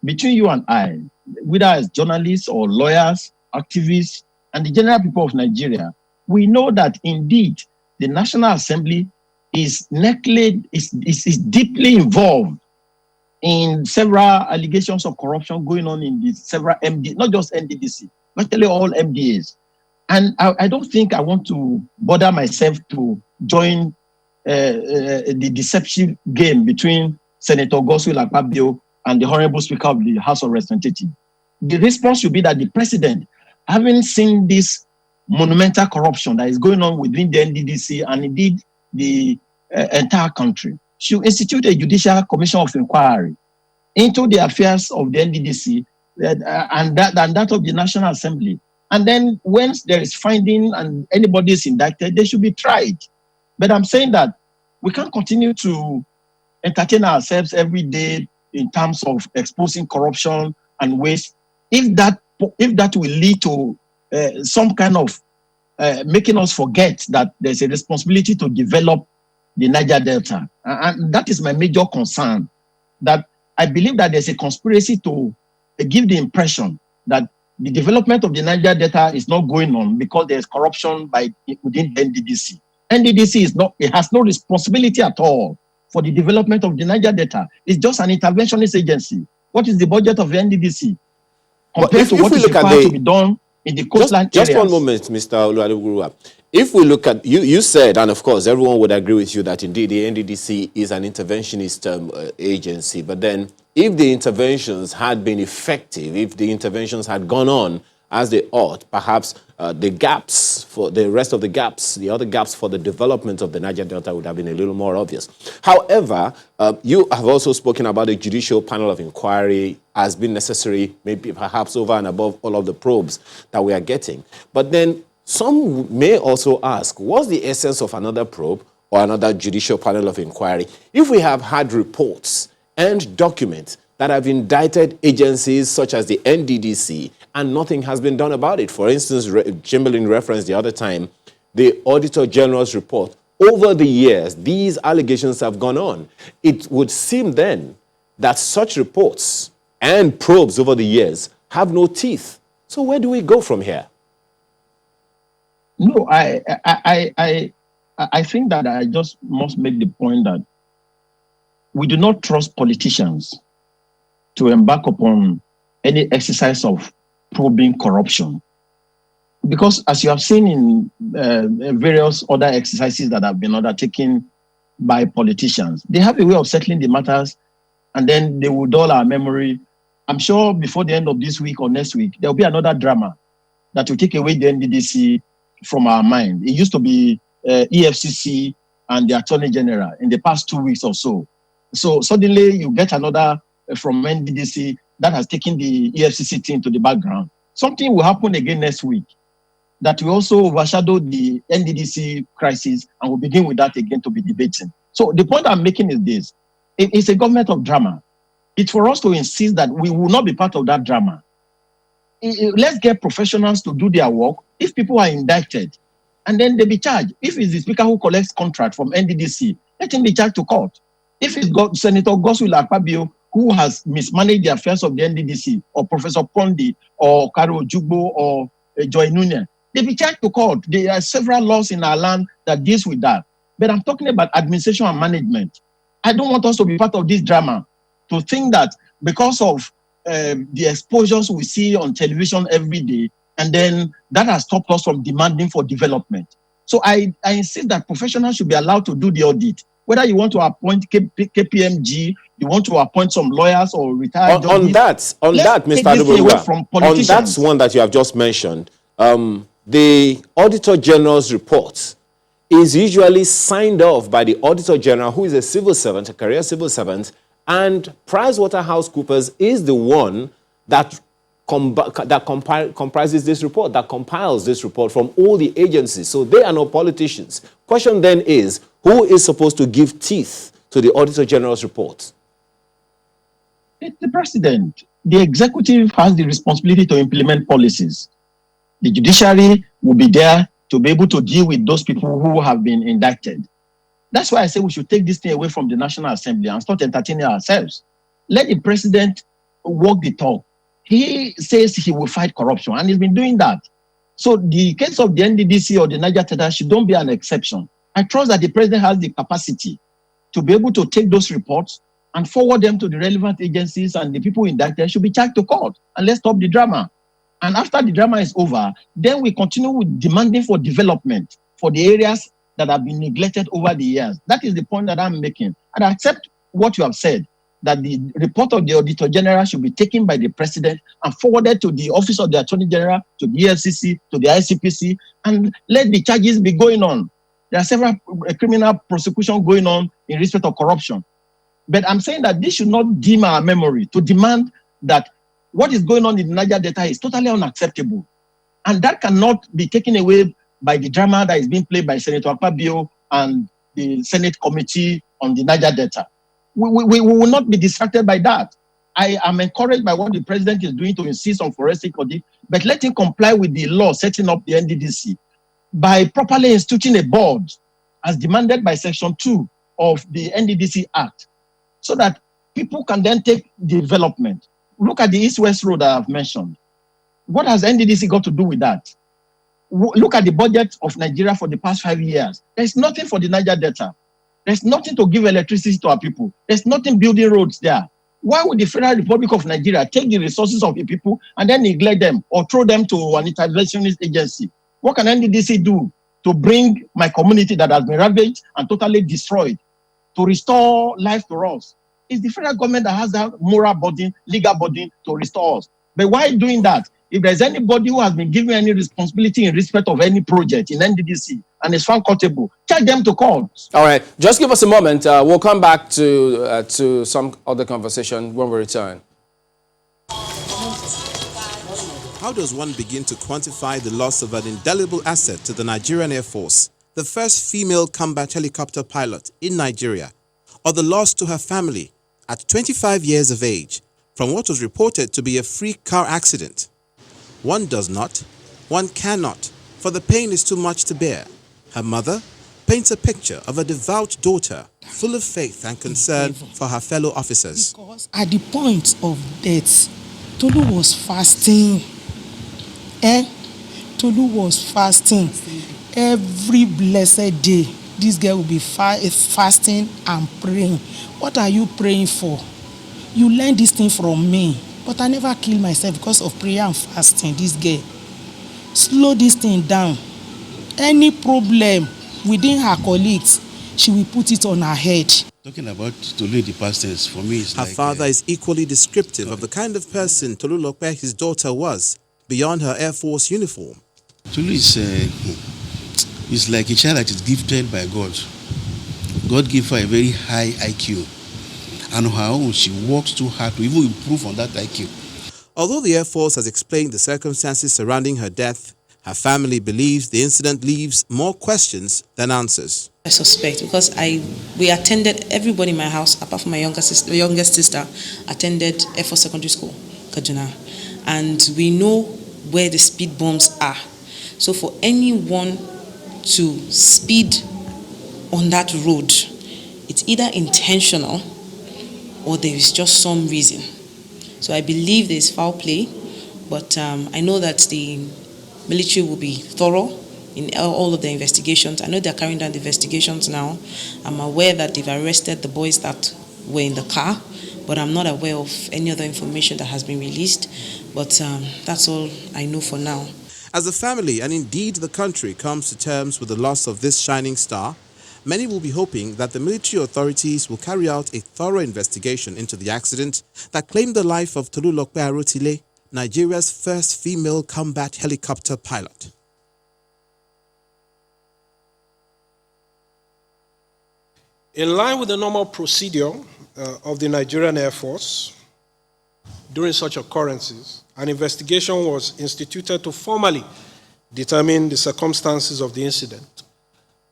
between you and I, whether as journalists or lawyers, activists, and the general people of Nigeria, we know that indeed the National Assembly is deeply involved in several allegations of corruption going on in the several MD, not just NDDC, actually all MDAs. And I don't think I want to bother myself to join the deceptive game between Senator Godswill Akpabio and the Honorable Speaker of the House of Representatives. The response should be that the President, having seen this monumental corruption that is going on within the NDDC and indeed the entire country, should institute a judicial commission of inquiry into the affairs of the NDDC and that of the National Assembly. And then once there is finding and anybody is indicted, they should be tried. But I'm saying that we can't continue to entertain ourselves every day in terms of exposing corruption and waste. If that will lead to some kind of making us forget that there's a responsibility to develop the Niger Delta. And that is my major concern, that I believe that there's a conspiracy to give the impression that the development of the Niger Delta is not going on because there's corruption within the NDDC. NDDC it has no responsibility at all for the development of the Niger Delta. It's just an interventionist agency. What is the budget of the NDDC compared to what is required to be done in the coastline areas? Just one moment, Mr. Oluwadegurua. If we look at, you said, and of course everyone would agree with you that indeed the NDDC is an interventionist agency, but then if the interventions had been effective, if the interventions had gone on as they ought, perhaps the gaps for the rest of the gaps, the other gaps for the development of the Niger Delta would have been a little more obvious. However, you have also spoken about a judicial panel of inquiry as being necessary, maybe perhaps over and above all of the probes that we are getting. But then some may also ask, what's the essence of another probe or another judicial panel of inquiry if we have had reports and documents that have indicted agencies such as the NDDC and nothing has been done about it? For instance, Chamberlain referenced the other time the Auditor General's report. Over the years, these allegations have gone on. It would seem then that such reports and probes over the years have no teeth. So where do we go from here? No, I think that I just must make the point that we do not trust politicians to embark upon any exercise of probing corruption. Because as you have seen in various other exercises that have been undertaken by politicians, they have a way of settling the matters and then they will dull our memory. I'm sure before the end of this week or next week, there will be another drama that will take away the NDDC from our mind. It used to be EFCC and the Attorney General in the past 2 weeks or so. So suddenly you get another from NDDC that has taken the EFCC team to the background. Something will happen again next week that will also overshadow the NDDC crisis, and we'll begin with that again to be debating. So the point I'm making is this. It's a government of drama. It's for us to insist that we will not be part of that drama. Let's get professionals to do their work. If people are indicted, and then they be charged. If it's the speaker who collects contract from NDDC, let him be charged to court. If it's Senator Godswill Akpabio who has mismanaged the affairs of the NDDC, or Professor Pondi, or Karo Jugbo, or Joy Nunez, they be charged to court. There are several laws in our land that deals with that. But I'm talking about administration and management. I don't want us to be part of this drama, to think that because of the exposures we see on television every day, and then that has stopped us from demanding for development. So I insist that professionals should be allowed to do the audit. Whether you want to appoint KPMG, you want to appoint some lawyers or retired judges. On that, Mr. Adeboruwa, on that one that you have just mentioned, the Auditor General's report is usually signed off by the Auditor General, who is a civil servant, a career civil servant, and PricewaterhouseCoopers is the one that comprises this report, that compiles this report from all the agencies. So they are not politicians. Question then is, who is supposed to give teeth to the Auditor General's report? It's the president. The executive has the responsibility to implement policies. The judiciary will be there to be able to deal with those people who have been indicted. That's why I say we should take this thing away from the National Assembly and start entertaining ourselves. Let the president walk the talk. He says he will fight corruption, and he's been doing that. So the case of the NDDC or the Niger Delta should don't be an exception. I trust that the president has the capacity to be able to take those reports and forward them to the relevant agencies, and the people indicted should be charged to court. And let's stop the drama. And after the drama is over, then we continue with demanding for development for the areas that have been neglected over the years. That is the point that I'm making. And I accept what you have said, that the report of the Auditor General should be taken by the president and forwarded to the Office of the Attorney General, to the EFCC, to the ICPC, and let the charges be going on. There are several criminal prosecutions going on in respect of corruption. But I'm saying that this should not dim our memory to demand that what is going on in the Niger Delta is totally unacceptable. And that cannot be taken away by the drama that is being played by Senator Akpabio and the Senate Committee on the Niger Delta. We will not be distracted by that. I am encouraged by what the president is doing to insist on forensic audit, but let him comply with the law setting up the NDDC by properly instituting a board as demanded by Section 2 of the NDDC Act, so that people can then take development. Look at the East-West Road that I've mentioned. What has NDDC got to do with that? Look at the budget of Nigeria for the past 5 years. There's nothing for the Niger Delta. There's nothing to give electricity to our people. There's nothing building roads there. Why would the Federal Republic of Nigeria take the resources of the people and then neglect them or throw them to an interventionist agency? What can NDDC do to bring my community that has been ravaged and totally destroyed to restore life to us? It's the federal government that has that moral burden, legal burden to restore us. But why doing that? If there's anybody who has been given any responsibility in respect of any project in NDDC and is found culpable, charge them to court. All right, just give us a moment. We'll come back to some other conversation when we return. How does one begin to quantify the loss of an indelible asset to the Nigerian Air Force, the first female combat helicopter pilot in Nigeria, or the loss to her family at 25 years of age from what was reported to be a freak car accident? One does not, one cannot, for the pain is too much to bear. Her mother paints a picture of a devout daughter full of faith and concern for her fellow officers. Because at the point of death, Tolu was fasting. Tolu was fasting. Every blessed day, this girl will be fasting and praying. What are you praying for? You learn this thing from me. But I never kill myself because of prayer and fasting. This girl, slow this thing down. Any problem within her colleagues, she will put it on her head. Talking about Tolu in the past tense, for me, it's her father is equally descriptive of the kind of person Tolulope, his daughter, was beyond her Air Force uniform. Tolu is like a child that is gifted by God. God gave her a very high IQ. And on her own, she works too hard to even improve on that IQ. Although the Air Force has explained the circumstances surrounding her death, Her family believes the incident leaves more questions than answers. I suspect because we attended, everybody in my house, apart from my youngest sister, attended Air Force Secondary School, Kaduna. And we know where the speed bumps are. So for anyone to speed on that road, it's either intentional or there is just some reason. So I believe there is foul play, but I know that the military will be thorough in all of the investigations. I know they're carrying out the investigations now. I'm aware that they've arrested the boys that were in the car, but I'm not aware of any other information that has been released. But that's all I know for now. As the family and indeed the country comes to terms with the loss of this shining star, many will be hoping that the military authorities will carry out a thorough investigation into the accident that claimed the life of Tolulope Arotile, Nigeria's first female combat helicopter pilot. In line with the normal procedure of the Nigerian Air Force, during such occurrences, an investigation was instituted to formally determine the circumstances of the incident.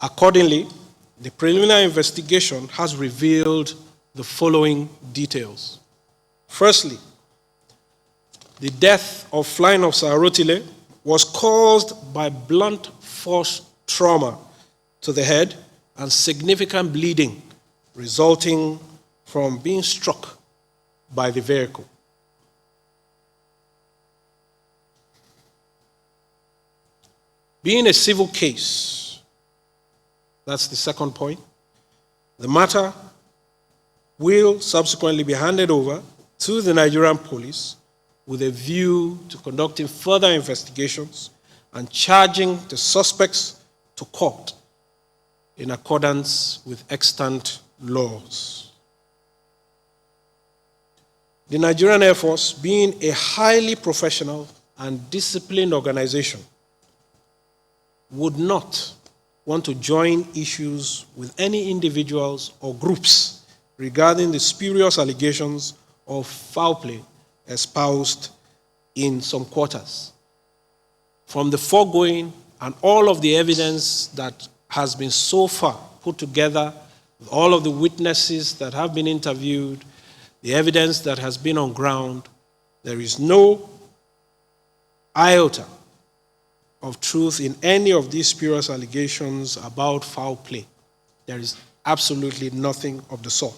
Accordingly, the preliminary investigation has revealed the following details. Firstly, the death of Flying Officer Arotile was caused by blunt force trauma to the head and significant bleeding resulting from being struck by the vehicle. Being a civil case, that's the second point, the matter will subsequently be handed over to the Nigerian police with a view to conducting further investigations and charging the suspects to court in accordance with extant laws. The Nigerian Air Force, being a highly professional and disciplined organization, would not want to join issues with any individuals or groups regarding the spurious allegations of foul play espoused in some quarters. From the foregoing and all of the evidence that has been so far put together, all of the witnesses that have been interviewed, the evidence that has been on ground, there is no iota of truth in any of these spurious allegations about foul play. There is absolutely nothing of the sort.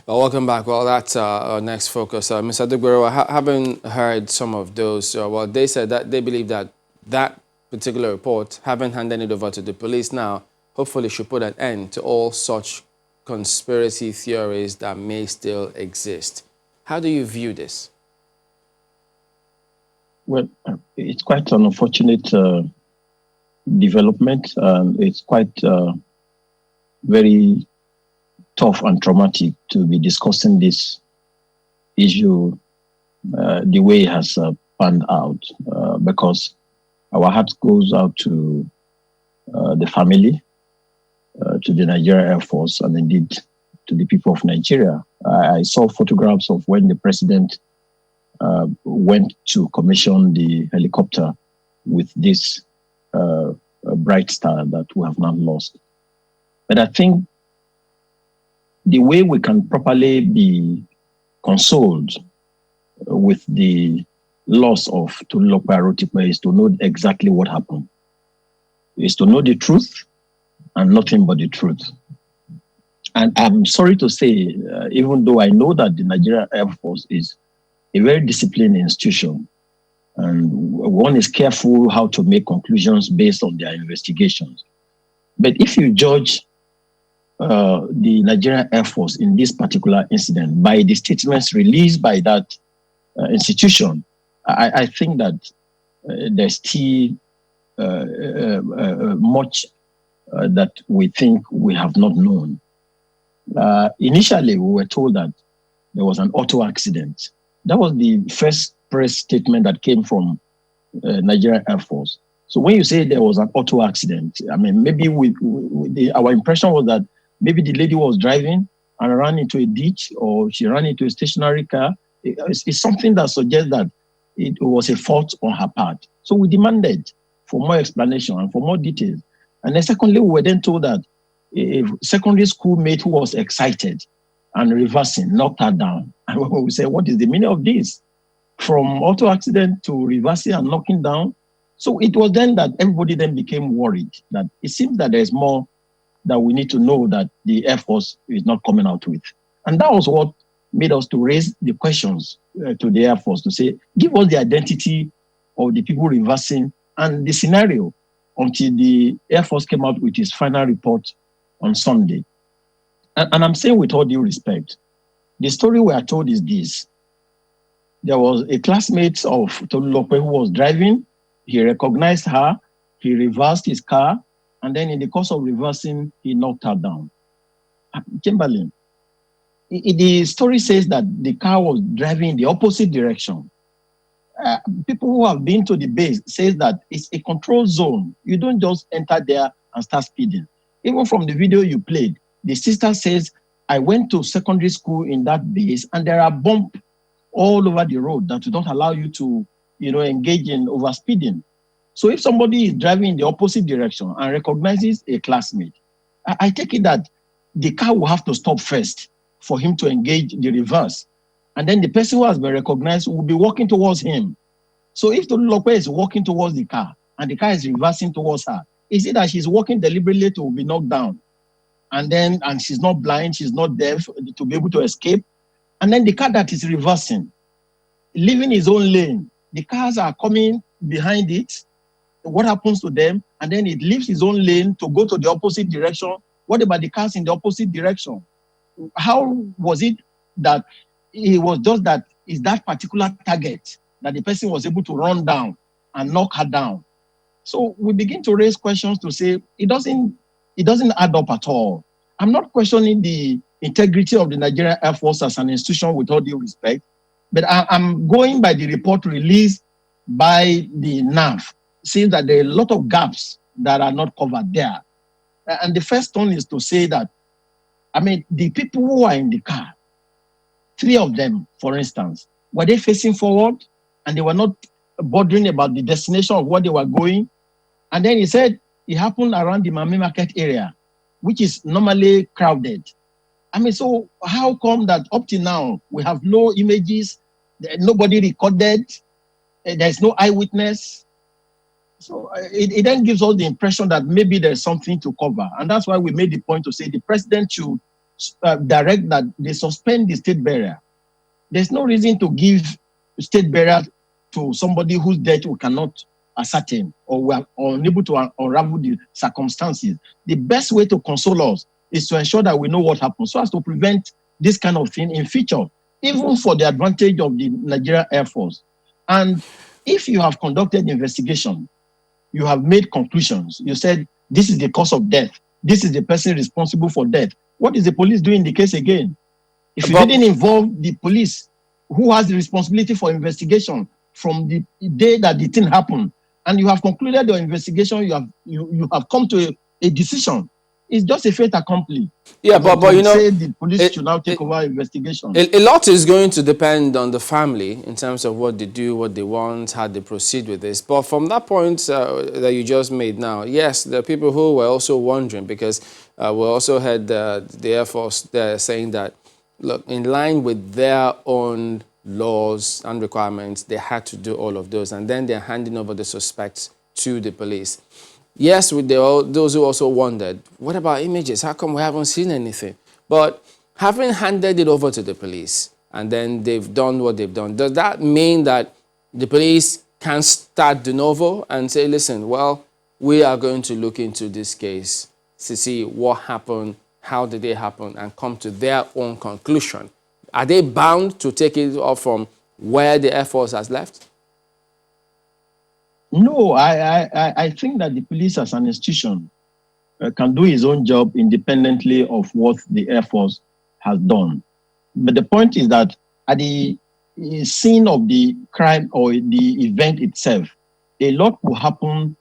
Well, welcome back. Well, that's our next focus. Mr. Adegbero, having heard some of those, well, they said that they believe that that particular report, having handed it over to the police now, hopefully should put an end to all such conspiracy theories that may still exist. How do you view this? Well, it's quite an unfortunate development. It's quite very tough and traumatic to be discussing this issue the way it has panned out, because our heart goes out to the family, to the Nigerian Air Force, and indeed to the people of Nigeria. I saw photographs of when the president went to commission the helicopter with this bright star that we have now lost. But I think the way we can properly be consoled with the loss of Tolulope Arotile is to know exactly what happened. Is to know the truth and nothing but the truth. And I'm sorry to say, even though I know that the Nigerian Air Force is a very disciplined institution, and one is careful how to make conclusions based on their investigations. But if you judge the Nigerian Air Force in this particular incident by the statements released by that institution, I think that there's still much that we think we have not known. Initially, we were told that there was an auto accident. That was the first press statement that came from Nigerian Air Force. So when you say there was an auto accident, I mean, maybe our impression was that maybe the lady was driving and ran into a ditch, or she ran into a stationary car. It's something that suggests that it was a fault on her part. So we demanded for more explanation and for more details. And then secondly, we were then told that a secondary school mate who was excited and reversing knocked her down. And we said, what is the meaning of this? From auto accident to reversing and knocking down. So it was then that everybody then became worried that it seems that there's more that we need to know that the Air Force is not coming out with. And that was what made us to raise the questions to the Air Force to say, give us the identity of the people reversing and the scenario until the Air Force came out with its final report on Sunday. And I'm saying with all due respect, the story we are told is this. There was a classmate of Tolulope who was driving. He recognized her. He reversed his car. And then in the course of reversing, he knocked her down. Chamberlain, the story says that the car was driving in the opposite direction. People who have been to the base says that it's a control zone. You don't just enter there and start speeding. Even from the video you played, the sister says, I went to secondary school in that base and there are bumps all over the road that don't allow you to, engage in overspeeding. So if somebody is driving in the opposite direction and recognizes a classmate, I take it that the car will have to stop first for him to engage the reverse. And then the person who has been recognized will be walking towards him. So if Tolulope is walking towards the car and the car is reversing towards her, is it that she's walking deliberately to be knocked down? And she's not blind, she's not deaf to be able to escape. And then the car that is reversing, leaving his own lane, the cars are coming behind it. What happens to them? And then it leaves his own lane to go to the opposite direction. What about the cars in the opposite direction? How was it that it was just that is that particular target that the person was able to run down and knock her down? So we begin to raise questions to say it doesn't add up at all. I'm not questioning the integrity of the Nigerian Air Force as an institution with all due respect, but I'm going by the report released by the NAV, saying that there are a lot of gaps that are not covered there. And the first one is to say that, the people who are in the car, 3 of them, for instance, were they facing forward and they were not bothering about the destination of what they were going? And then he said it happened around the Mami Market area, which is normally crowded. So how come that up to now we have no images, nobody recorded, there's no eyewitness? So it then gives us the impression that maybe there's something to cover. And that's why we made the point to say the president should direct that they suspend the state burial. There's no reason to give state burial to somebody whose death we cannot ascertain or we are unable to unravel the circumstances. The best way to console us is to ensure that we know what happened so as to prevent this kind of thing in future, even for the advantage of the Nigerian Air Force. And if you have conducted the investigation, you have made conclusions, you said this is the cause of death, this is the person responsible for death, what is the police doing in the case again? If you didn't involve the police, who has the responsibility for investigation from the day that the thing happened, and you have concluded your investigation, you have come to a decision, it's just a fait accompli. Yeah, but say the police should now take over investigation. A lot is going to depend on the family in terms of what they do, what they want, how they proceed with this. But from that point that you just made now, yes, there are people who were also wondering because we also had the Air Force there saying that, look, in line with their own laws and requirements, they had to do all of those, and then they're handing over the suspects to the police. Yes, with those who also wondered, what about images? How come we haven't seen anything? But having handed it over to the police and then they've done what they've done, does that mean that the police can start de novo and say, listen, well, we are going to look into this case to see what happened, how did it happen, and come to their own conclusion? Are they bound to take it off from where the Air Force has left? No, I think that the police as an institution can do its own job independently of what the Air Force has done. But the point is that at the scene of the crime or the event itself, a lot will happen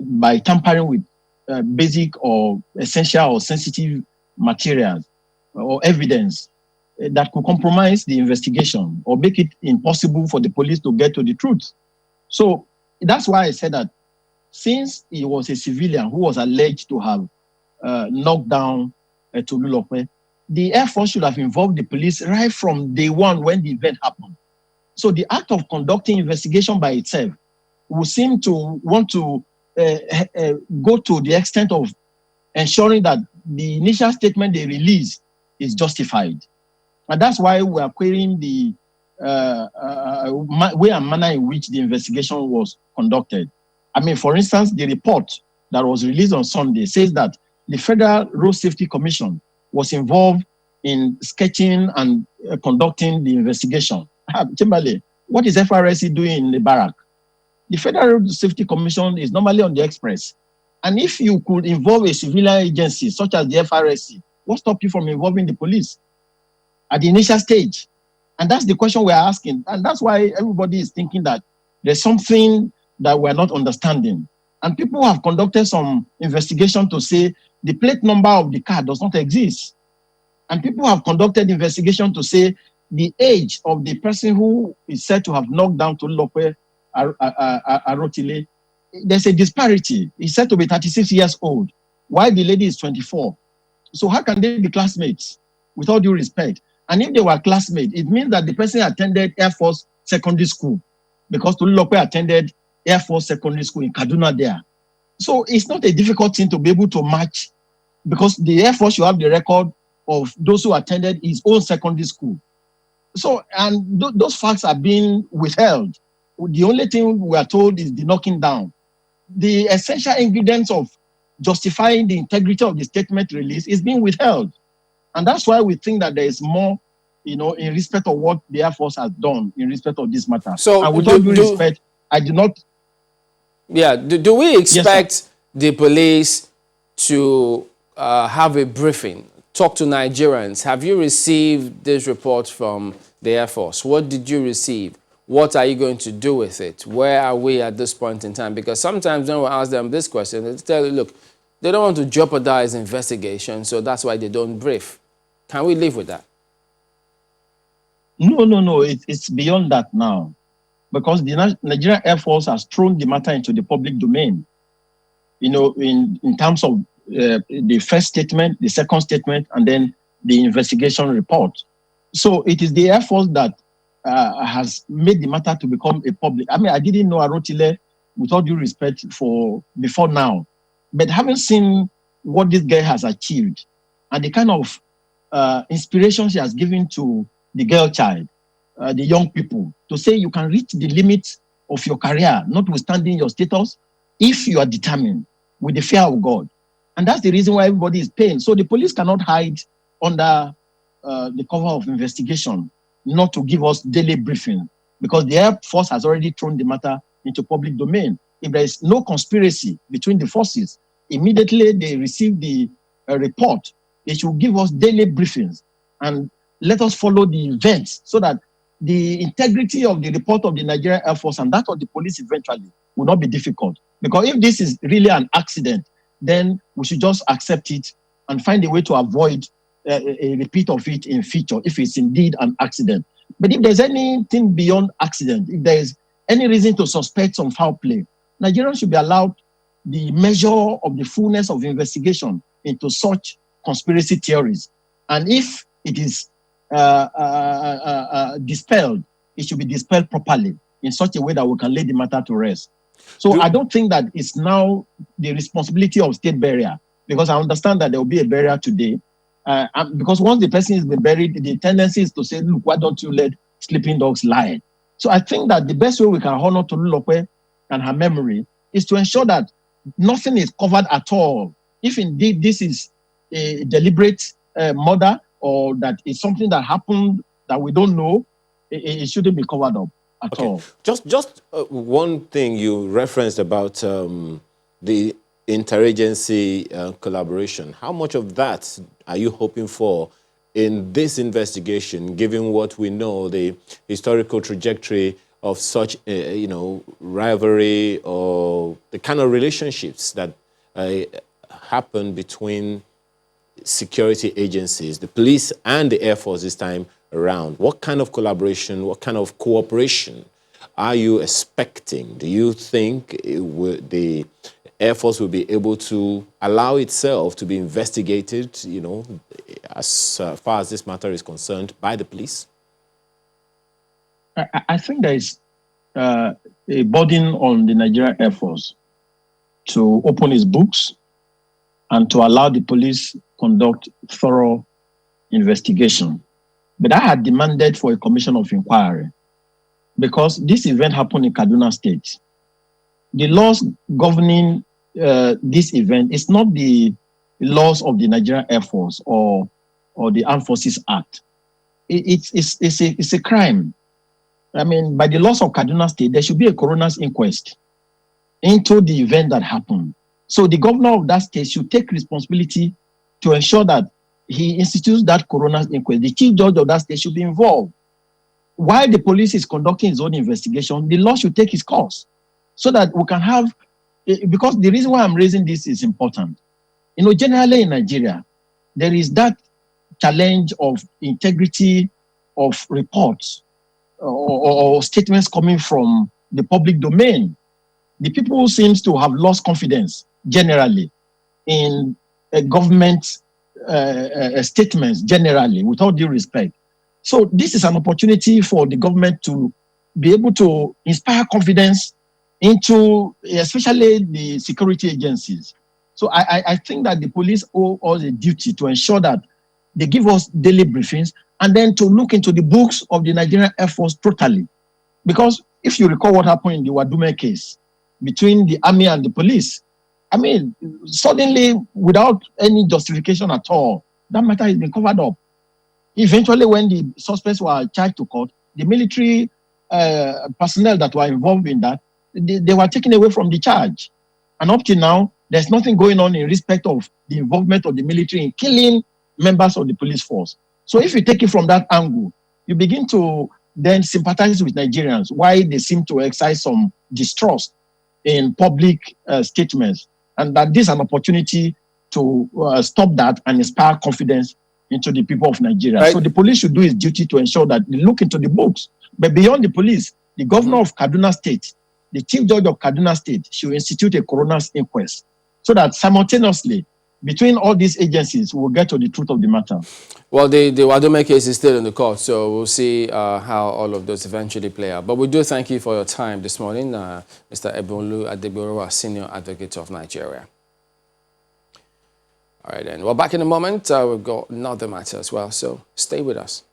by tampering with basic or essential or sensitive materials or evidence. that could compromise the investigation or make it impossible for the police to get to the truth. So that's why I said that since he was a civilian who was alleged to have knocked down Tolulope, the Air Force should have involved the police right from day one when the event happened. So the act of conducting investigation by itself would seem to want to go to the extent of ensuring that the initial statement they release is justified. And that's why we are querying the way and manner in which the investigation was conducted. I mean, for instance, the report that was released on Sunday says that the Federal Road Safety Commission was involved in sketching and conducting the investigation. Kimberly, what is FRSC doing in the barrack? The Federal Road Safety Commission is normally on the express. And if you could involve a civilian agency such as the FRSC, what stops you from involving the police at the initial stage? And that's the question we're asking. And that's why everybody is thinking that there's something that we're not understanding. And people have conducted some investigation to say the plate number of the car does not exist. And people have conducted investigation to say the age of the person who is said to have knocked down Tolulope Arotile, there's a disparity. He's said to be 36 years old, while the lady is 24. So how can they be classmates? With all due respect. And if they were classmates, it means that the person attended Air Force Secondary School, because Tolulope attended Air Force Secondary School in Kaduna there. So it's not a difficult thing to be able to match, because the Air Force should have the record of those who attended his own secondary school. So, and those facts are being withheld. The only thing we are told is the knocking down. The essential ingredients of justifying the integrity of the statement release is being withheld. And that's why we think that there is more, in respect of what the Air Force has done in respect of this matter. So, and with all due respect, I do not... Yeah, do we expect the police to have a briefing, talk to Nigerians? Have you received this report from the Air Force? What did you receive? What are you going to do with it? Where are we at this point in time? Because sometimes when we ask them this question, they tell you, look, they don't want to jeopardize investigation, so that's why they don't brief. Can we live with that? No. It's beyond that now, because the Nigerian Air Force has thrown the matter into the public domain. In terms of the first statement, the second statement, and then the investigation report. So it is the Air Force that has made the matter to become a public. I mean, I didn't know Arotile, with all due respect, before now. But having seen what this girl has achieved and the kind of inspiration she has given to the girl child, the young people, to say you can reach the limits of your career, notwithstanding your status, if you are determined with the fear of God. And that's the reason why everybody is paying. So the police cannot hide under the cover of investigation, not to give us daily briefing, because the Air Force has already thrown the matter into public domain. If there is no conspiracy between the forces, immediately they receive the report, they should give us daily briefings and let us follow the events so that the integrity of the report of the Nigerian Air Force and that of the police eventually will not be difficult. Because if this is really an accident, then we should just accept it and find a way to avoid a repeat of it in future if it's indeed an accident. But if there's anything beyond accident, if there is any reason to suspect some foul play, Nigerians should be allowed the measure of the fullness of investigation into such conspiracy theories. And if it is dispelled, it should be dispelled properly in such a way that we can lay the matter to rest. So I don't think that it's now the responsibility of state burial, because I understand that there will be a burial today. Because once the person has been buried, the tendency is to say, look, why don't you let sleeping dogs lie? So I think that the best way we can honor Tolulope and her memory is to ensure that nothing is covered at all. If indeed this is a deliberate murder, or that is something that happened that we don't know, it shouldn't be covered up at all. Just one thing you referenced about the interagency collaboration. How much of that are you hoping for in this investigation, given what we know, the historical trajectory of such, rivalry or the kind of relationships that happen between security agencies, the police and the Air Force this time around? What kind of collaboration, what kind of cooperation are you expecting? Do you think the Air Force will be able to allow itself to be investigated, you know, as far as this matter is concerned, by the police? I think there is a burden on the Nigerian Air Force to open its books and to allow the police conduct thorough investigation. But I had demanded for a commission of inquiry because this event happened in Kaduna State. The laws governing this event is not the laws of the Nigerian Air Force or the Armed Forces Act. It's a crime. I mean, by the laws of Kaduna State, there should be a coroner's inquest into the event that happened. So the governor of that state should take responsibility to ensure that he institutes that coroner's inquest. The chief judge of that state should be involved. While the police is conducting its own investigation, the law should take its course so that we can have, because the reason why I'm raising this is important. You know, generally in Nigeria, there is that challenge of integrity of reports or statements coming from the public domain. The people seems to have lost confidence generally in government statements generally, with all due respect. So this is an opportunity for the government to be able to inspire confidence into especially the security agencies. So I think that the police owe us a duty to ensure that they give us daily briefings and then to look into the books of the Nigerian Air Force totally. Because if you recall what happened in the Wadume case between the army and the police, I mean, suddenly, without any justification at all, that matter has been covered up. Eventually, when the suspects were charged to court, the military personnel that were involved in that, they were taken away from the charge. And up to now, there's nothing going on in respect of the involvement of the military in killing members of the police force. So if you take it from that angle, you begin to then sympathize with Nigerians, why they seem to exercise some distrust in public statements, and that this is an opportunity to stop that and inspire confidence into the people of Nigeria. Right. So the police should do its duty to ensure that they look into the books. But beyond the police, the governor of Kaduna State, the chief judge of Kaduna State should institute a coroner's inquest so that simultaneously, between all these agencies, we'll get to the truth of the matter. Well, the Wadume case is still in the court, so we'll see how all of those eventually play out. But we do thank you for your time this morning, Mr. Ebonlu Adegborowa, Senior Advocate of Nigeria. All right, then. Well, back in a moment, we've got another matter as well, so stay with us.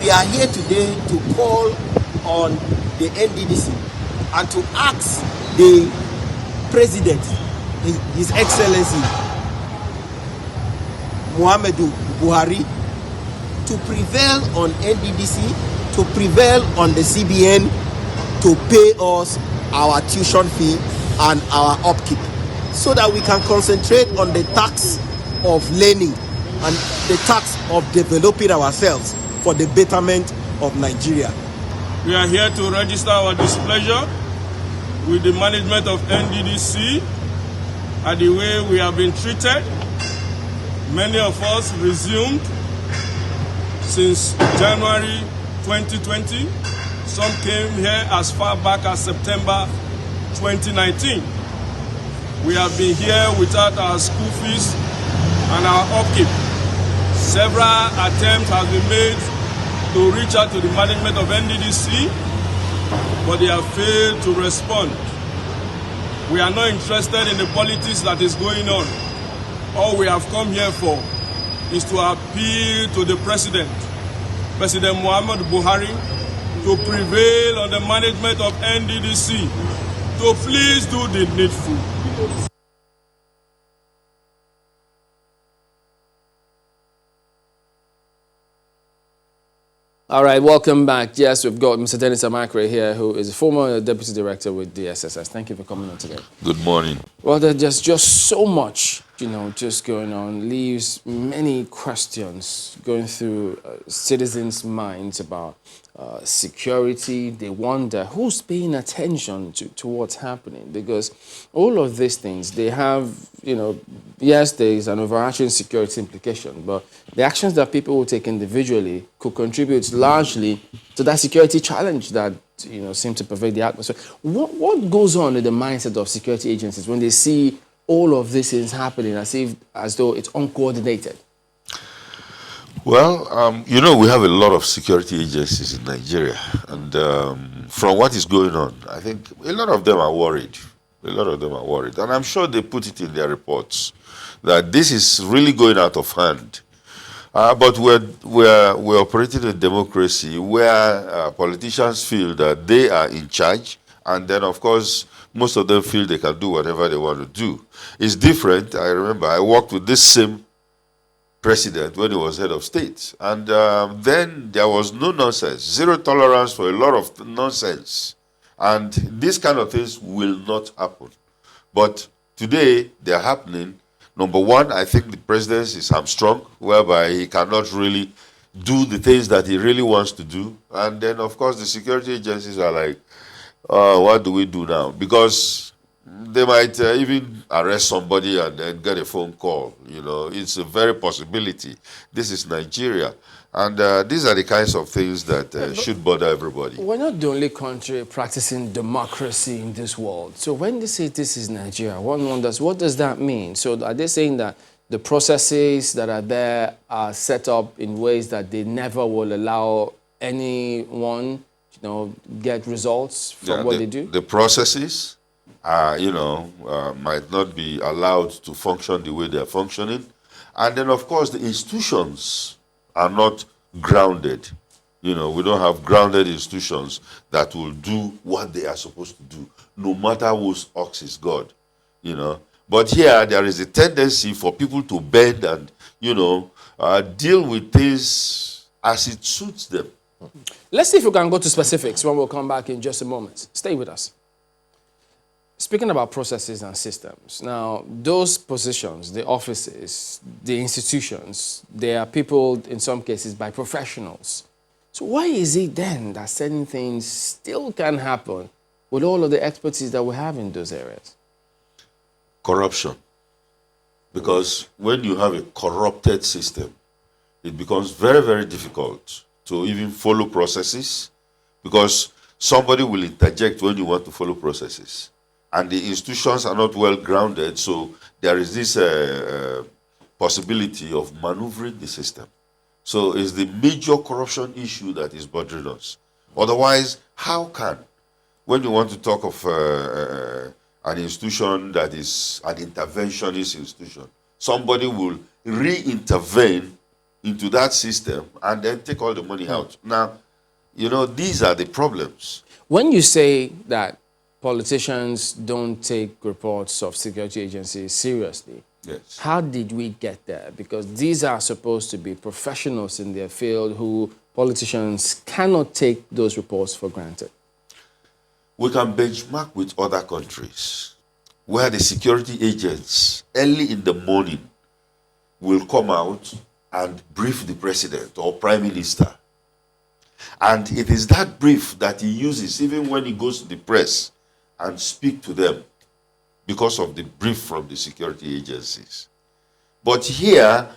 We are here today to call on the NDDC and to ask the President, His Excellency Muhammadu Buhari, to prevail on NDDC, to prevail on the CBN, to pay us our tuition fee and our upkeep, so that we can concentrate on the task of learning and the task of developing ourselves for the betterment of Nigeria. We are here to register our displeasure with the management of NDDC at the way we have been treated. Many of us resumed since January 2020. Some came here as far back as September 2019. we have been here without our school fees and our upkeep. Several attempts have been made to reach out to the management of NDDC, but they have failed to respond. We are not interested in the politics that is going on. All we have come here for is to appeal to the President, President Muhammad Buhari, to prevail on the management of NDDC, to please do the needful. All right, welcome back. Yes, we've got Mr. Dennis Amakre here, who is a former deputy director with the SSS. Thank you for coming on today. Good morning. Well, there's just so much, just going on, leaves many questions going through citizens' minds about security. They wonder who's paying attention to what's happening, because all of these things, they have, yes, there is an overarching security implication, but the actions that people will take individually could contribute largely to that security challenge that seem to pervade the atmosphere. What goes on in the mindset of security agencies when they see all of this is happening as though it's uncoordinated? Well, we have a lot of security agencies in Nigeria, and from what is going on, I think a lot of them are worried. And I'm sure they put it in their reports that this is really going out of hand. But we're operating in a democracy where politicians feel that they are in charge, and then, of course, most of them feel they can do whatever they want to do. It's different. I remember I worked with this same president when he was head of state, and then there was no nonsense, zero tolerance for a lot of nonsense, and these kind of things will not happen. But today they're happening. Number one, I think the presidency is hamstrung, whereby he cannot really do the things that he really wants to do, and then of course the security agencies are like, what do we do now? Because they might even arrest somebody and then get a phone call. It's a very possibility. This is Nigeria. And these are the kinds of things that should bother everybody. We're not the only country practicing democracy in this world. So when they say this is Nigeria, one wonders, what does that mean? So are they saying that the processes that are there are set up in ways that they never will allow anyone, get results from what they do? The processes might not be allowed to function the way they're functioning. And then, of course, the institutions are not grounded. We don't have grounded institutions that will do what they are supposed to do, no matter whose ox is God, But here, there is a tendency for people to bend and, deal with things as it suits them. Let's see if we can go to specifics when we'll come back in just a moment. Stay with us. Speaking about processes and systems, now those positions, the offices, the institutions, they are people in some cases by professionals. So why is it then that certain things still can happen with all of the expertise that we have in those areas? Corruption. Because when you have a corrupted system, it becomes very, very difficult to even follow processes, because somebody will interject when you want to follow processes. And the institutions are not well grounded, so there is this possibility of maneuvering the system. So it's the major corruption issue that is bothering us. Otherwise, how can, when you want to talk of an institution that is an interventionist institution, somebody will re-intervene into that system and then take all the money out? Now, these are the problems. When you say that politicians don't take reports of security agencies seriously, yes, how did we get there? Because these are supposed to be professionals in their field who politicians cannot take those reports for granted. We can benchmark with other countries where the security agents early in the morning will come out and brief the president or prime minister. And it is that brief that he uses even when he goes to the press and speak to them, because of the brief from the security agencies. But here,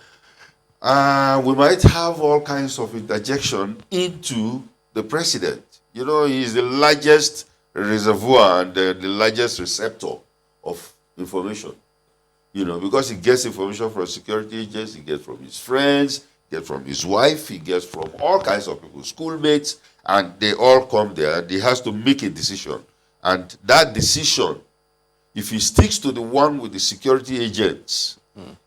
we might have all kinds of interjection into the president. He is the largest reservoir and the largest receptor of information. Because he gets information from security agents, he gets from his friends, he gets from his wife, he gets from all kinds of people, schoolmates, and they all come there, and he has to make a decision. And that decision, if he sticks to the one with the security agents,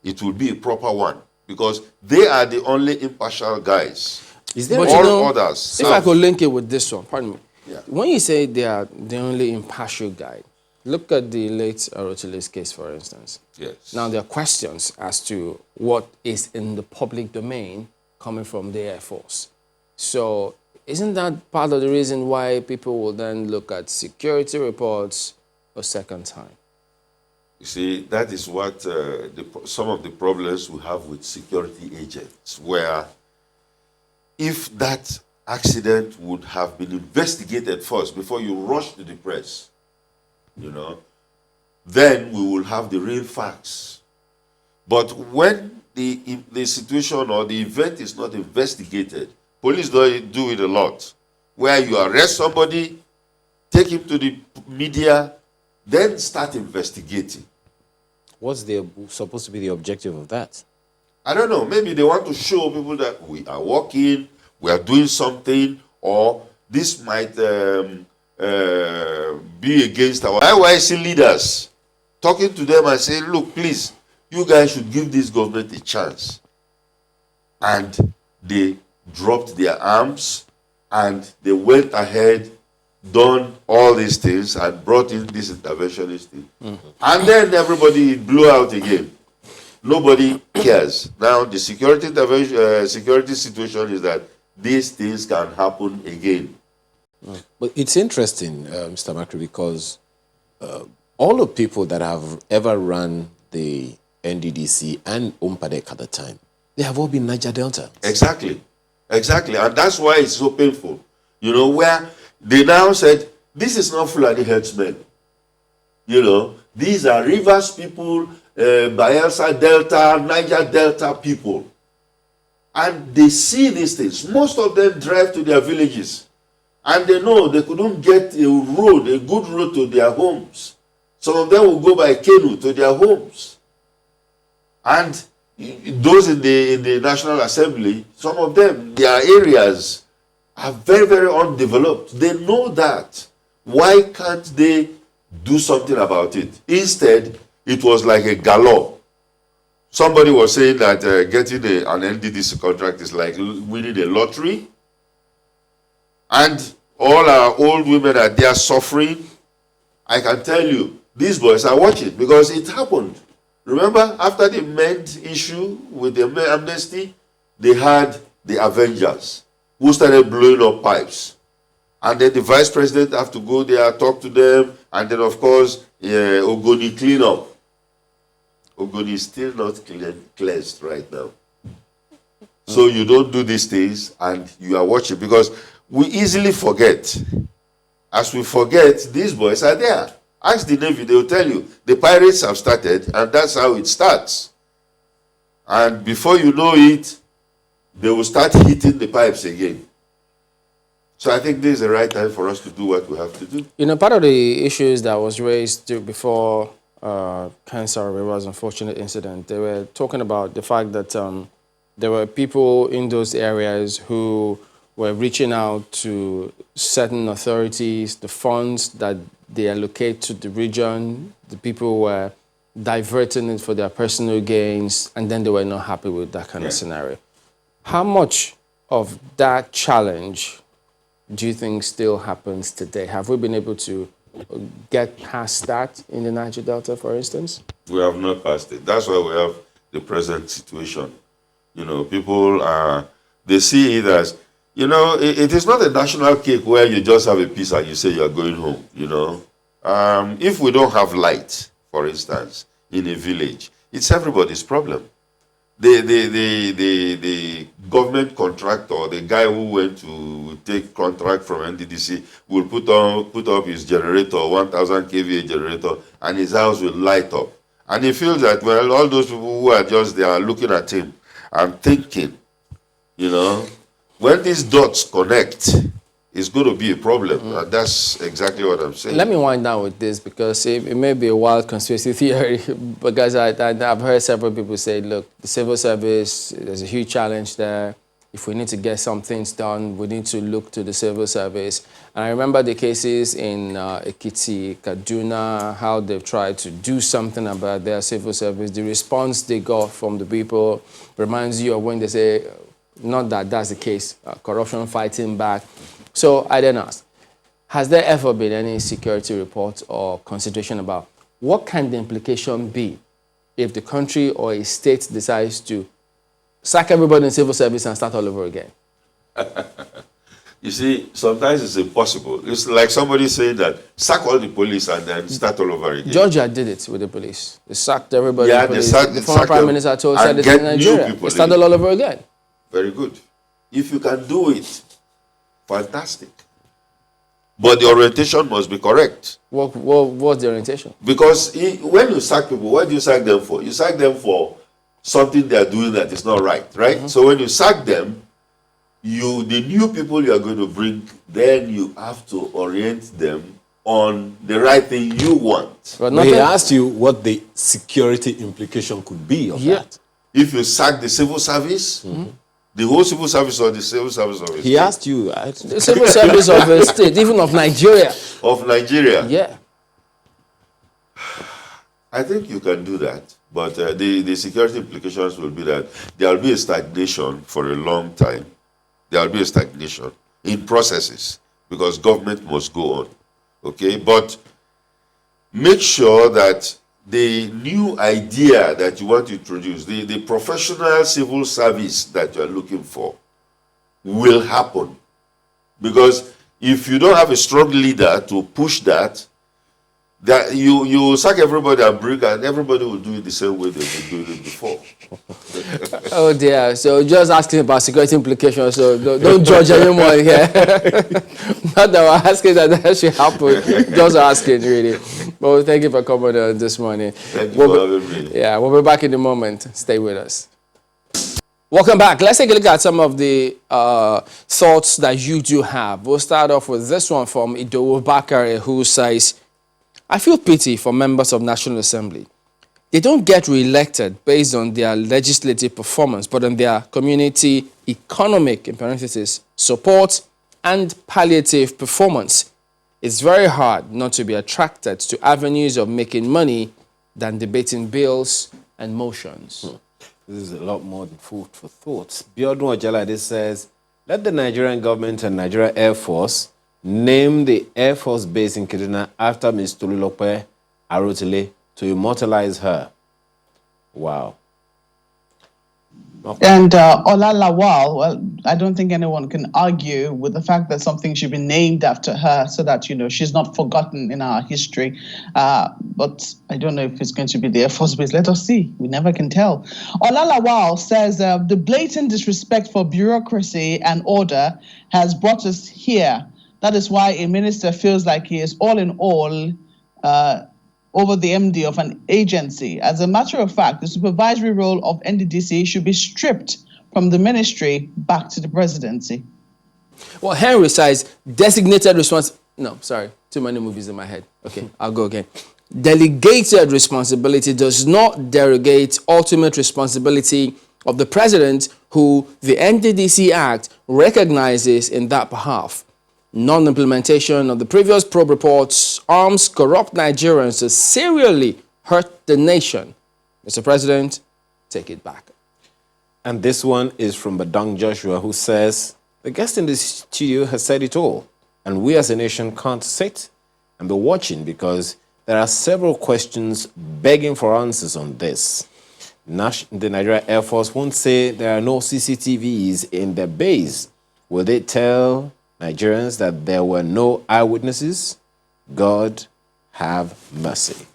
it will be a proper one, because they are the only impartial guys. Is there others? If I could link it with this one, pardon me. Yeah. When you say they are the only impartial guide, look at the late Arotile's case, for instance. Yes. Now, there are questions as to what is in the public domain coming from the Air Force. So, isn't that part of the reason why people will then look at security reports a second time? You see, that is what some of the problems we have with security agents, where if that accident would have been investigated first before you rush to the press, then we will have the real facts. But when the situation or the event is not investigated, police do it a lot, where you arrest somebody, take him to the media, then start investigating. What's supposed to be the objective of that? I don't know. Maybe they want to show people that we are working, we are doing something, or this might be against our IYC leaders. Talking to them and saying, look, please, you guys should give this government a chance. And they dropped their arms and they went ahead, done all these things and brought in this interventionist thing. And then everybody blew out again. Nobody cares. Now the security situation is that these things can happen again. But it's interesting, Mr. Makri, because all the people that have ever run the NDDC and Umpadek at the time, they have all been Niger Delta. Exactly. And that's why it's so painful. Where they now said, this is not Fulani herdsmen. These are Rivers people, Bayelsa Delta, Niger Delta people. And they see these things. Most of them drive to their villages. And they know they couldn't get a good road to their homes. Some of them will go by canoe to their homes. And those in the National Assembly, some of them, their areas are very, very undeveloped. They know that. Why can't they do something about it? Instead, it was like a galore. Somebody was saying that getting an NDDC contract is like winning a lottery. And all our old women are there suffering. I can tell you, these boys are watching because it happened. Remember, after the MEND issue with the amnesty, they had the Avengers who started blowing up pipes. And then the vice president have to go there, talk to them, and then, of course, Ogoni clean up. Ogoni is still not cleansed right now. So you don't do these things, and you are watching, because we easily forget. As we forget, these boys are there. Ask the Navy, they will tell you, the pirates have started, and that's how it starts. And before you know it, they will start hitting the pipes again. So I think this is the right time for us to do what we have to do. Part of the issues that was raised before Cancer River's unfortunate incident, they were talking about the fact that there were people in those areas who were reaching out to certain authorities, the funds that they allocate to the region, the people were diverting it for their personal gains, and then they were not happy with that kind of scenario. How much of that challenge do you think still happens today? Have we been able to get past that in the Niger Delta, for instance? We have not passed it. That's why we have the present situation. People they see it as, it is not a national cake where you just have a piece and you say you're going home, If we don't have light, for instance, in a village, it's everybody's problem. The government contractor, the guy who went to take contract from NDDC, will put up his generator, 1,000 kVA generator, and his house will light up. And he feels that, well, all those people who are just there looking at him and thinking, when these dots connect, it's going to be a problem. And that's exactly what I'm saying. Let me wind down with this, because it may be a wild conspiracy theory, because I've heard several people say, look, the civil service, there's a huge challenge there. If we need to get some things done, we need to look to the civil service. And I remember the cases in Ekiti, Kaduna, how they've tried to do something about their civil service. The response they got from the people reminds you of when they say, not that that's the case, corruption fighting back. So I then ask, has there ever been any security report or consideration about what can the implication be if the country or a state decides to sack everybody in civil service and start all over again? You see, sometimes it's impossible. It's like somebody saying that sack all the police and then start all over again. Georgia did it with the police. They sacked everybody. Yeah, in the police. they The former prime minister told said it in Nigeria. They started all over again. Very good. If you can do it, fantastic. But the orientation must be correct. What's the orientation? Because when you sack people, what do you sack them for? You sack them for something they are doing that is not right, right? Mm-hmm. So when you sack them, the new people you are going to bring, then you have to orient them on the right thing you want. But he asked you what the security implication could be of that. If you sack the civil service, the whole civil service or the civil service of a state. He asked you. The civil service of a state, even of Nigeria. Of Nigeria. Yeah. I think you can do that. But the security implications will be that there will be a stagnation for a long time. There will be a stagnation in processes because government must go on. Okay? But make sure that the new idea that you want to introduce, the professional civil service that you are looking for, will happen. Because if you don't have a strong leader to push that you sack everybody and bring, and everybody will do it the same way they've been doing it before. Oh dear. So just asking about security implications, so don't judge anymore here. Not that we're asking that should happen. Just asking, really. But thank you for coming on this morning. Thank you for having me. Yeah, we'll be back in a moment. Stay with us. Welcome back. Let's take a look at some of the thoughts that you do have. We'll start off with this one from Idowu Bakare, who says, I feel pity for members of National Assembly. They don't get re-elected based on their legislative performance, but on their community economic, in parentheses, support and palliative performance. It's very hard not to be attracted to avenues of making money than debating bills and motions. This is a lot more than food for thought. Biodun Ojalade says, let the Nigerian government and Nigeria Air Force name the Air Force base in Kaduna after Ms. Tolulope Arotile to immortalize her. Wow. Okay. And Ola Lawal, well, I don't think anyone can argue with the fact that something should be named after her so that, she's not forgotten in our history. But I don't know if it's going to be the Air Force base. Let us see. We never can tell. Ola Lawal says the blatant disrespect for bureaucracy and order has brought us here. That is why a minister feels like he is all in all over the MD of an agency. As a matter of fact, the supervisory role of NDDC should be stripped from the ministry back to the presidency. Well, Henry says designated no, sorry, too many movies in my head. Okay, I'll go again. Delegated responsibility does not derogate ultimate responsibility of the president, who the NDDC Act recognizes in that behalf. Non-implementation of the previous probe reports arms corrupt Nigerians to serially hurt the nation. Mr. President, take it back. And this one is from Badang Joshua, who says, the guest in the studio has said it all, and we as a nation can't sit and be watching because there are several questions begging for answers on this. The Nigeria Air Force won't say there are no CCTVs in their base. Will they tell Nigerians that there were no eyewitnesses? God have mercy.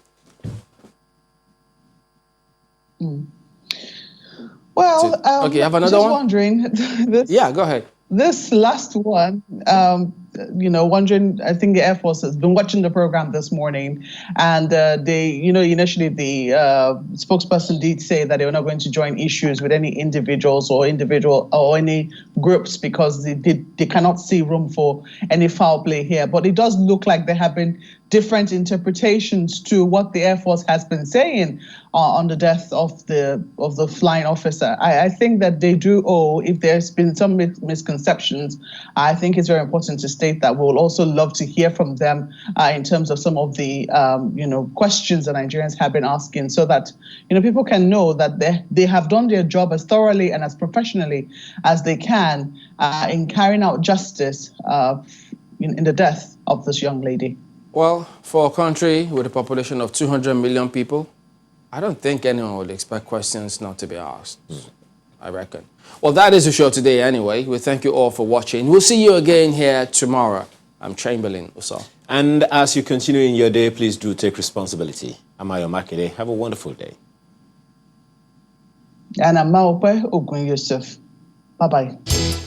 Well, okay, have another just one? Wondering. Yeah, go ahead. This last one, wondering, I think the Air Force has been watching the program this morning, and they, initially the spokesperson did say that they were not going to join issues with any individuals or any groups because they cannot see room for any foul play here. But it does look like there have been different interpretations to what the Air Force has been saying on the death of the flying officer. I think that they do owe, if there's been some misconceptions, I think it's very important to state that we'll also love to hear from them in terms of some of the questions that Nigerians have been asking, so that people can know that they have done their job as thoroughly and as professionally as they can in carrying out justice in the death of this young lady. Well, for a country with a population of 200 million people, I don't think anyone would expect questions not to be asked, I reckon. Well, that is the show today anyway. We thank you all for watching. We'll see you again here tomorrow. I'm Chamberlain Uso. And as you continue in your day, please do take responsibility. I'm Ayo Makede. Have a wonderful day. And I'm Maope Ogun Yusuf. Bye-bye.